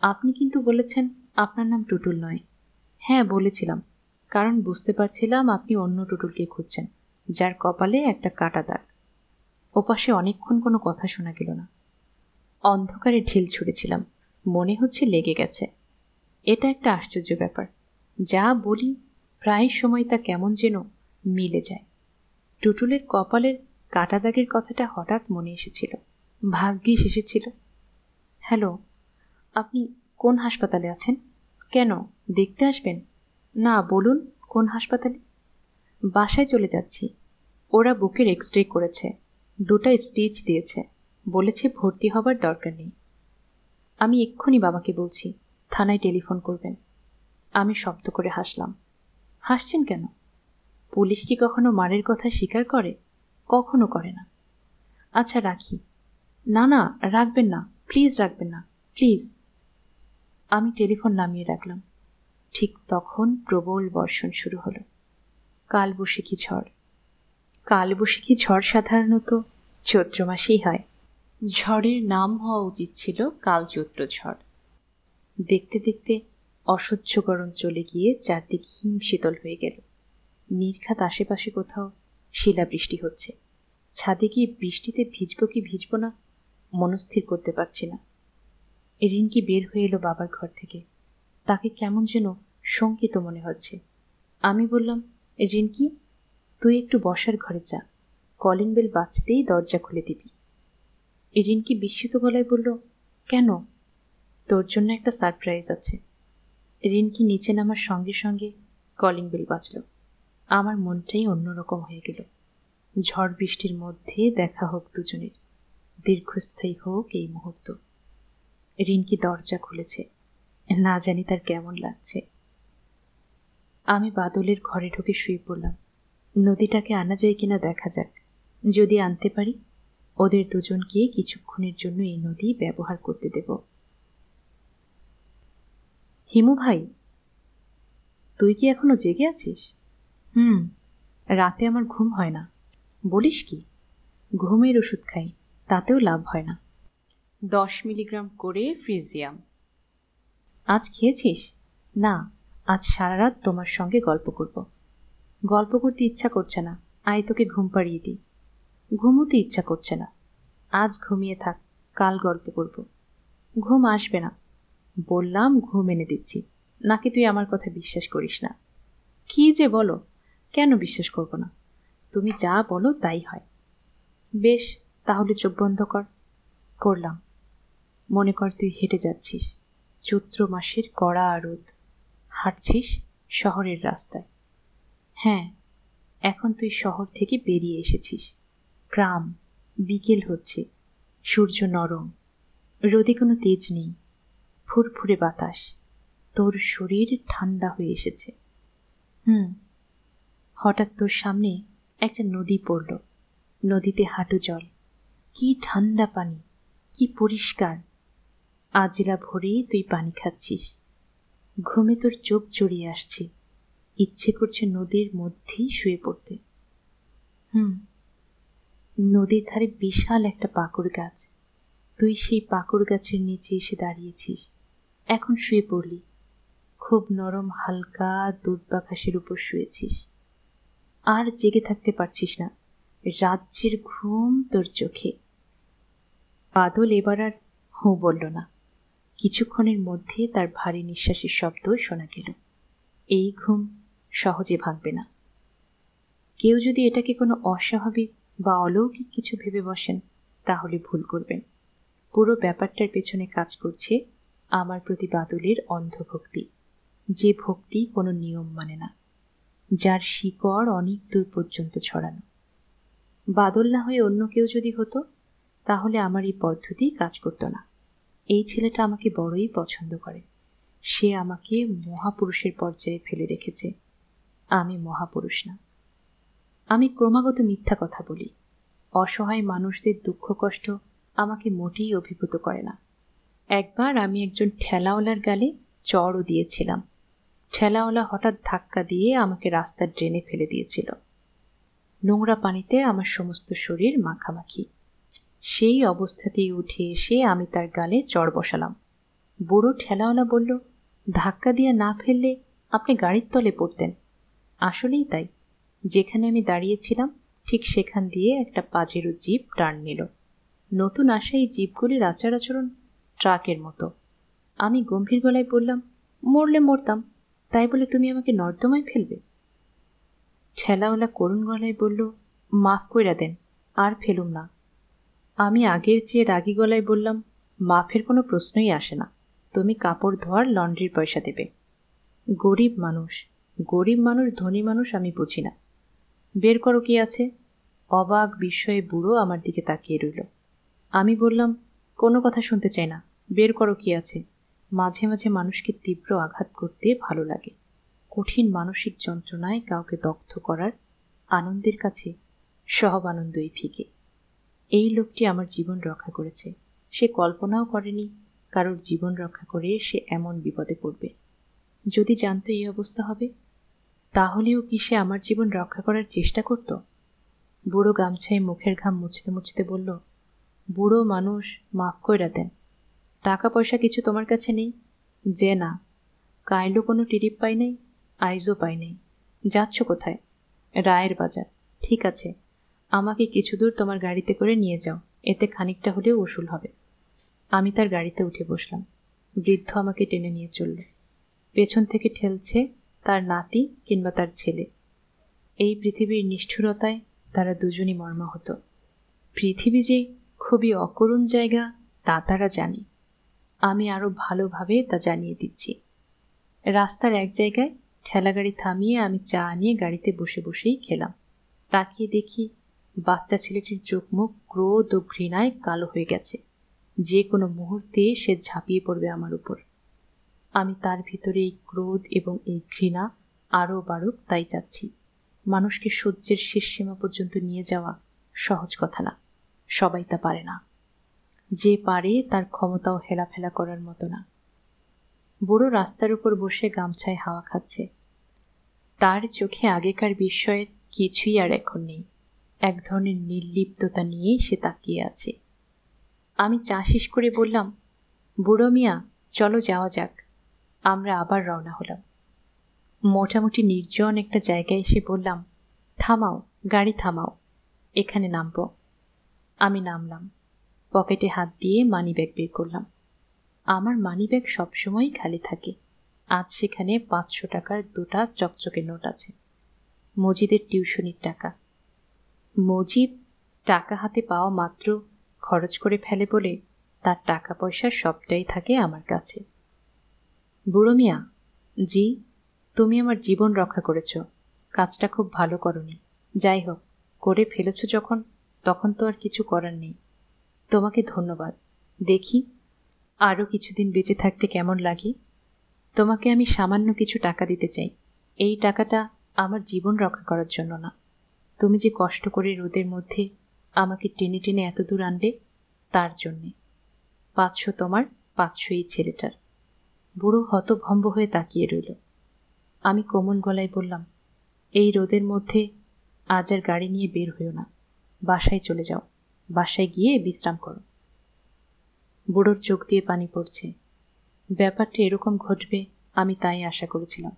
আপনি কিন্তু বলেছেন আপনার নাম টুটুল নয়। হ্যাঁ বলেছিলাম, কারণ বুঝতে পারছিলাম আপনি অন্য টুটুলকে খুঁজছেন, যার কপালে একটা কাটা দাগ। ওপাশে অনেকক্ষণ কোনো কথা শোনা গেল না। অন্ধকারে ঢিল ছুঁড়েছিলাম, মনে হচ্ছে লেগে গেছে। এটা একটা আশ্চর্য ব্যাপার, যা বলি প্রায় সময় তা কেমন যেন মিলে যায়। টুটুলের কপালের কাটা দাগের কথাটা হঠাৎ মনে এসেছিল, ভাগ্যিস এসেছিল। হ্যালো, আপনি কোন হাসপাতালে আছেন? কেন, দেখতে আসবেন? না, বলুন কোন হাসপাতালে। বাসায় চলে যাচ্ছি। ওরা বুকের এক্স-রে করেছে, 2টা স্টিচ দিয়েছে, বলেছে ভর্তি হবার দরকার নেই। আমি এক্ষুনি বাবাকে বলছি, থানায় টেলিফোন করবেন। আমি শব্দ করে হাসলাম। হাসছেন কেন? পুলিশ কি কখনো মারের কথা স্বীকার করে? কখনো করে না। আচ্ছা রাখি। না না, রাখবেন না, প্লিজ রাখবেন না, প্লিজ। আমি টেলিফোন নামিয়ে রাখলাম। ঠিক তখন প্রবল বর্ষণ শুরু হলো। কালবৈশাখী ঝড়। কালবৈশাখী ঝড় সাধারণত চৈত্র মাসেই হয়। ঝড়ের নাম হওয়া উচিত ছিল কালচৈত্র ঝড়। দেখতে দেখতে অসহ্য গরম চলে গিয়ে চারদিক হিম শীতল হয়ে গেল। নির্ঘাত আশেপাশে কোথাও শিলাবৃষ্টি হচ্ছে। ছাদে গিয়ে বৃষ্টিতে ভিজব কি ভিজব না মনস্থির করতে পারছি না। রিঙ্কি বের হয়ে এলো বাবার ঘর থেকে। তাকে কেমন যেন শঙ্কিত মনে হচ্ছে। আমি বললাম, রিঙ্কি, তুই একটু বসার ঘরে যা, কলিং বেল বাজতেই দরজা খুলে দিবি। রিঙ্কি বিস্মিত গলায় বলল, কেন? তোর জন্য একটা সারপ্রাইজ আছে। রিঙ্কি নিচে নামার সঙ্গে সঙ্গে কলিং বেল বাজল। আমার মনটাই অন্যরকম হয়ে গেল। ঝড় বৃষ্টির মধ্যে দেখা হোক দুজনের, দীর্ঘস্থায়ী হোক এই মুহূর্ত। রিঙ্কি দরজা খুলেছে, না জানি তার কেমন লাগছে। আমি বাদলের ঘরে ঢুকে শুয়ে পড়লাম। নদীটাকে আনা যায় কিনা দেখা যাক। যদি আনতে পারি, ওদের দুজনকে কিছুক্ষণের জন্য এই নদী ব্যবহার করতে দেব। হিমু ভাই, তুই কি এখনো জেগে আছিস? রাতে আমার ঘুম হয় না। বলিস কি? ঘুমের ওষুধ খাই, তাতেও লাভ হয় না। 10 মিলিগ্রাম করে ফ্রিজিয়াম। আজ খেয়েছিস? না, আজ সারা রাত তোমার সঙ্গে গল্প করব। গল্প করতে ইচ্ছা করছে না, আয় তোকে ঘুম পাড়িয়ে দিই। ঘুমোতে ইচ্ছা করছে না, আজ ঘুমিয়ে থাক, কাল গল্প করব। ঘুম আসবে না, বললাম ঘুম এনে দিচ্ছি, নাকি তুই আমার কথা বিশ্বাস করিস না? কি যে বলো, কেন বিশ্বাস করব না? তুমি যা বলো তাই হয়। বেশ, তাহলে চোখ বন্ধ কর। করলাম। মনে কর তুই হেঁটে যাচ্ছিস, চৈত্র মাসের কড়া রোদ, হাঁটছিস শহরের রাস্তায়। হ্যাঁ, এখন তুই শহর থেকে বেরিয়ে এসেছিস। গ্রাম, বিকেল হচ্ছে, সূর্য নরম, রোদে কোনো তেজ নেই, ফুরফুরে বাতাস, তোর শরীর ঠান্ডা হয়ে এসেছে। হঠাৎ তোর সামনে একটা নদী পড়ল। নদীতে হাঁটু জল, কি ঠান্ডা পানি, কি পরিষ্কার। আজলা ভরে তুই পানি খাচ্ছিস। ঘুমে তোর চোখ জড়িয়ে আসছে, ইচ্ছে করছে নদীর মধ্যেই শুয়ে পড়তে। নদীর ধারে বিশাল একটা পাকুড় গাছ, তুই সেই পাকুড় গাছের নিচে এসে দাঁড়িয়েছিস। এখন শুয়ে পড়লি, খুব নরম হালকা দুধ বাতাসের উপর শুয়েছিস। আর জেগে থাকতে পারছিস না, রাজ্যের ঘুম তোর চোখে। বাদল এবার আর হু বলল না। কিছুক্ষণের মধ্যে তার ভারী নিঃশ্বাসের শব্দ শোনা গেল। এই ঘুম সহজে ভাঙবে না। কেউ যদি এটাকে কোনো অস্বাভাবিক বা অলৌকিক কিছু ভেবে বসেন, তাহলে ভুল করবেন। পুরো ব্যাপারটার পেছনে কাজ করছে আমার প্রতি বাদলের অন্ধভক্তি, যে ভক্তি কোনো নিয়ম মানে না, যার শিকড় অনেক দূর পর্যন্ত ছড়ানো। বাদল না হয়ে অন্য কেউ যদি হতো, তাহলে আমার এই পদ্ধতি কাজ করতো না। এই ছেলেটা আমাকে বড়ই পছন্দ করে, সে আমাকে মহাপুরুষের পর্যায়ে ফেলে রেখেছে। আমি মহাপুরুষ না। আমি ক্রমাগত মিথ্যা কথা বলি। অসহায় মানুষদের দুঃখ কষ্ট আমাকে মোটেই অভিভূত করে না। একবার আমি একজন ঠেলাওয়ালার গালে চড়ও দিয়েছিলাম। ঠেলাওয়ালা হঠাৎ ধাক্কা দিয়ে আমাকে রাস্তার ড্রেনে ফেলে দিয়েছিল। নোংরা পানিতে আমার সমস্ত শরীর মাখামাখি। সেই অবস্থাতেই উঠে এসে আমি তার গালে চড় বসালাম। বুড়ো ঠেলাওয়ালা বলল, ধাক্কা দিয়ে না ফেললে আপনি গাড়ির তলে পড়তেন। আসলেই তাই, যেখানে আমি দাঁড়িয়েছিলাম ঠিক সেখান দিয়ে একটা পাজেরো জিপ টার্ন নিল। নতুন আসা এই জিপগুলির আচার আচরণ ট্রাকের মতো। আমি গম্ভীর গলায় বললাম, মরলে মরতাম, তাই বলে তুমি আমাকে নর্দমায় ফেলবে? ঠেলাওয়ালা করুণ গলায় বলল, মাফ কইরা দেন, আর ফেলুম না। আমি আগের চেয়ে রাগী গলায় বললাম, মাফের কোনো প্রশ্নই আসে না, তুমি কাপড় ধোয়ার লন্ড্রির পয়সা দেবে। গরিব মানুষ, গরিব মানুষ ধনী মানুষ আমি বুঝি না। বের করো কি আছে। অবাক বিস্ময়ে বুড়ো আমার দিকে তাকিয়ে রইল। আমি বললাম, কোনো কথা শুনতে চাই না, বের করো কি আছে। মাঝে মাঝে মানুষকে তীব্র আঘাত করতে ভালো লাগে। কঠিন মানসিক যন্ত্রণায় কাউকে দগ্ধ করার আনন্দের কাছে সব আনন্দই ফিকে। এই লোকটি আমার জীবন রক্ষা করেছে, সে কল্পনাও করেনি কারোর জীবন রক্ষা করে সে এমন বিপদে পড়বে। যদি জানতো এই অবস্থা হবে, তাহলেও কি সে আমার জীবন রক্ষা করার চেষ্টা করত? বুড়ো গামছায় মুখের ঘাম মুছতে মুছতে বলল, বুড়ো মানুষ, মাফ কইরা দেন। টাকা পয়সা কিছু তোমার কাছে নেই? যে না, কাইলো কোনো টিরিপ পাই নাই, আইজও পাই নাই। যাচ্ছ কোথায়? রায়ের বাজার। ঠিক আছে, আমাকে কিছু দূর তোমার গাড়িতে করে নিয়ে যাও, এতে খানিকটা হলেও উসুল হবে। আমি তার গাড়িতে উঠে বসলাম। বৃদ্ধ আমাকে টেনে নিয়ে চলল। পেছন থেকে ঠেলছে তার নাতি কিংবা তার ছেলে। এই পৃথিবীর নিষ্ঠুরতায় তারা দুজনই মর্মাহত। পৃথিবী যে খুবই অকরুণ জায়গা তা তারা জানে। আমি আরো ভালোভাবে তা জানিয়ে দিচ্ছি। রাস্তার এক জায়গায় ঠেলাগাড়ি থামিয়ে আমি চা নিয়ে গাড়িতে বসে বসেই খেলাম। তাকিয়ে দেখি বাচ্চা ছেলেটির চোখ মুখ ক্রোধ ও ঘৃণায় কালো হয়ে গেছে। যে কোনো মুহূর্তে সে ঝাঁপিয়ে পড়বে আমার উপর। আমি তার ভিতরে এই ক্রোধ এবং এই ঘৃণা আরও বাড়ুক তাই চাচ্ছি। মানুষকে সহ্যের শেষ সীমা পর্যন্ত নিয়ে যাওয়া সহজ কথা না, সবাই তা পারে না। যে পারে তার ক্ষমতাও হেলাফেলা করার মতো না। বুড়ো রাস্তার উপর বসে গামছায় হাওয়া খাচ্ছে। তার চোখে আগেকার বিস্ময়ের কিছুই আর এখন নেই। এক ধরনের নির্লিপ্ততা নিয়ে সে তাকিয়ে আছে। আমি চা শেষ করে বললাম, বুড়ো মিয়া, চলো যাওয়া যাক। আমরা আবার রওনা হলাম। মোটামুটি নির্জন একটা জায়গায় এসে বললাম, থামাও, গাড়ি থামাও, এখানে নামবো। আমি নামলাম। পকেটে হাত দিয়ে মানিব্যাগ বের করলাম। আমার মানিব্যাগ সবসময়ই খালি থাকে। আজ সেখানে 500 টাকার 2টা চকচকে নোট আছে। মজিদের টিউশনির টাকা। মজিদ টাকা হাতে পাওয়া মাত্র খরচ করে ফেলে বলে তার টাকা পয়সা সবটাই থাকে আমার কাছে। বুড়ো মিয়া, জি, তুমি আমার জীবন রক্ষা করেছ। কাজটা খুব ভালো করনি। যাই হোক, করে ফেলেছ যখন, তখন তো আর কিছু করার নেই। তোমাকে ধন্যবাদ। দেখি আরও কিছুদিন বেঁচে থাকতে কেমন লাগে। তোমাকে আমি সামান্য কিছু টাকা দিতে চাই। এই টাকাটা আমার জীবন রক্ষা করার জন্য না। তুমি যে কষ্ট করে রোদের মধ্যে আমাকে টেনে টেনে এত দূর আনলে, তার জন্যে। 500 তোমার, 500 এই ছেলেটার। বুড়ো হতভম্ব হয়ে তাকিয়ে রইল। আমি কোমল গলায় বললাম, এই রোদের মধ্যে আজ আর গাড়ি নিয়ে বের হইও না। বাসায় চলে যাও। বাসায় গিয়ে বিশ্রাম করো। বুড়োর চোখ দিয়ে পানি পড়ছে। ব্যাপারটা এরকম ঘটবে আমি তাই আশা করেছিলাম।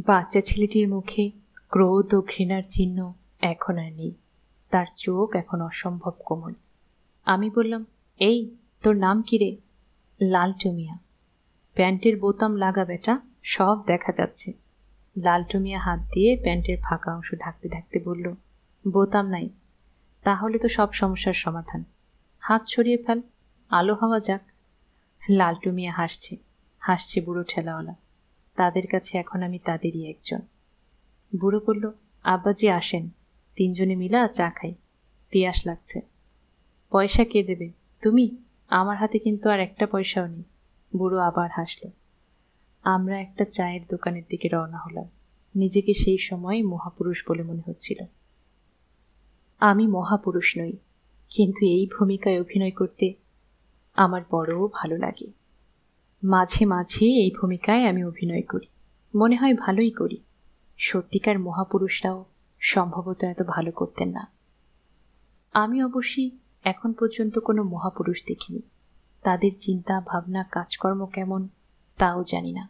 বাচ্চা ছেলেটির মুখে ক্রোধ ও ঘৃণার চিহ্ন এখন আর নেই। তার চোখ এখন অসম্ভব কোমল। আমি বললাম, এই, তোর নাম কি রে? লালটু মিয়া। প্যান্টের বোতাম লাগা বেটা, সব দেখা যাচ্ছে। লালটু মিয়া হাত দিয়ে প্যান্টের ফাঁকা অংশ ঢাকতে ঢাকতে বলল, বোতাম নাই? তাহলে তো সব সমস্যার সমাধান। হাত ছড়িয়ে ফেল, আলো হাওয়া যাক। লালটু মিয়া হাসছে, হাসছে বুড়ো ঠেলাওয়ালা। তাদের কাছে এখন আমি তাদেরই একজন। বুড়ো বলল, আব্বাজি আসেন, 3 জনে মিলা চা খাই, পিয়াস লাগছে। পয়সা কে দেবে? তুমি? আমার হাতে কিন্তু আর একটা পয়সাও নেই। বুড়ো আবার হাসল। আমরা একটা চায়ের দোকানের দিকে রওনা হলাম। নিজেকে সেই সময় মহাপুরুষ বলে মনে হচ্ছিল। আমি মহাপুরুষ নই, কিন্তু এই ভূমিকায় অভিনয় করতে আমার বড় ভালো লাগে। মাঝে মাঝে এই ভূমিকায় আমি অভিনয় করি, মনে হয় ভালোই করি। সত্যিকার মহাপুরুষরাও সম্ভবত এত ভালো করতেন না। আমি অবশ্যই এখন পর্যন্ত কোনো মহাপুরুষ দেখিনি। তাদের চিন্তা ভাবনা কাজকর্ম কেমন তাও জানি না।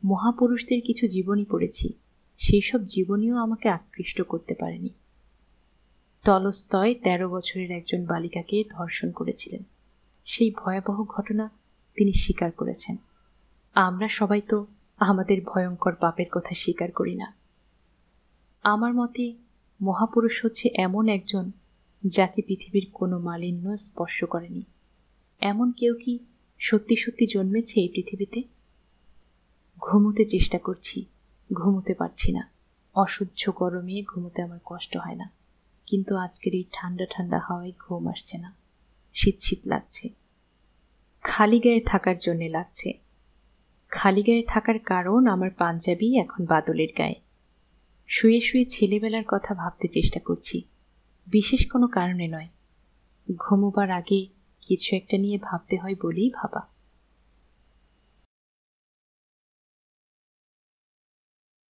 মহাপুরুষদের কিছু জীবনী পড়েছি, সেই সব জীবনীও আমাকে আকৃষ্ট করতে পারেনি। টলস্টয় 13 বছরের একজন বালিকাকে ধর্ষণ করেছিলেন। সেই ভয়াবহ ঘটনা তিনি স্বীকার করেছেন। আমরা সবাই তো আমাদের ভয়ঙ্কর পাপের কথা স্বীকার করি না। আমার মতে মহাপুরুষ হচ্ছে এমন একজন যাকে পৃথিবীর কোনো মালিন্য স্পর্শ করেনি। এমন কেউ কি সত্যি সত্যি জন্মেছে এই পৃথিবীতে? ঘুমোতে চেষ্টা করছি, ঘুমোতে পারছি না। অসহ্য গরমে ঘুমোতে আমার কষ্ট হয় না, কিন্তু আজকের এই ঠান্ডা ঠান্ডা হাওয়ায় ঘুম আসছে না। শীত শীত লাগছে। খালি গায়ে থাকার জন্যে লাগছে। খালি গায়ে থাকার কারণ আমার পাঞ্জাবি এখন বাদলের গায়ে। শুয়ে শুয়ে ছেলেবেলার কথা ভাবতে চেষ্টা করছি, বিশেষ কোনো কারণে নয়। ঘুমোবার আগে কিছু একটা নিয়ে ভাবতে হয় বলেই ভাবা।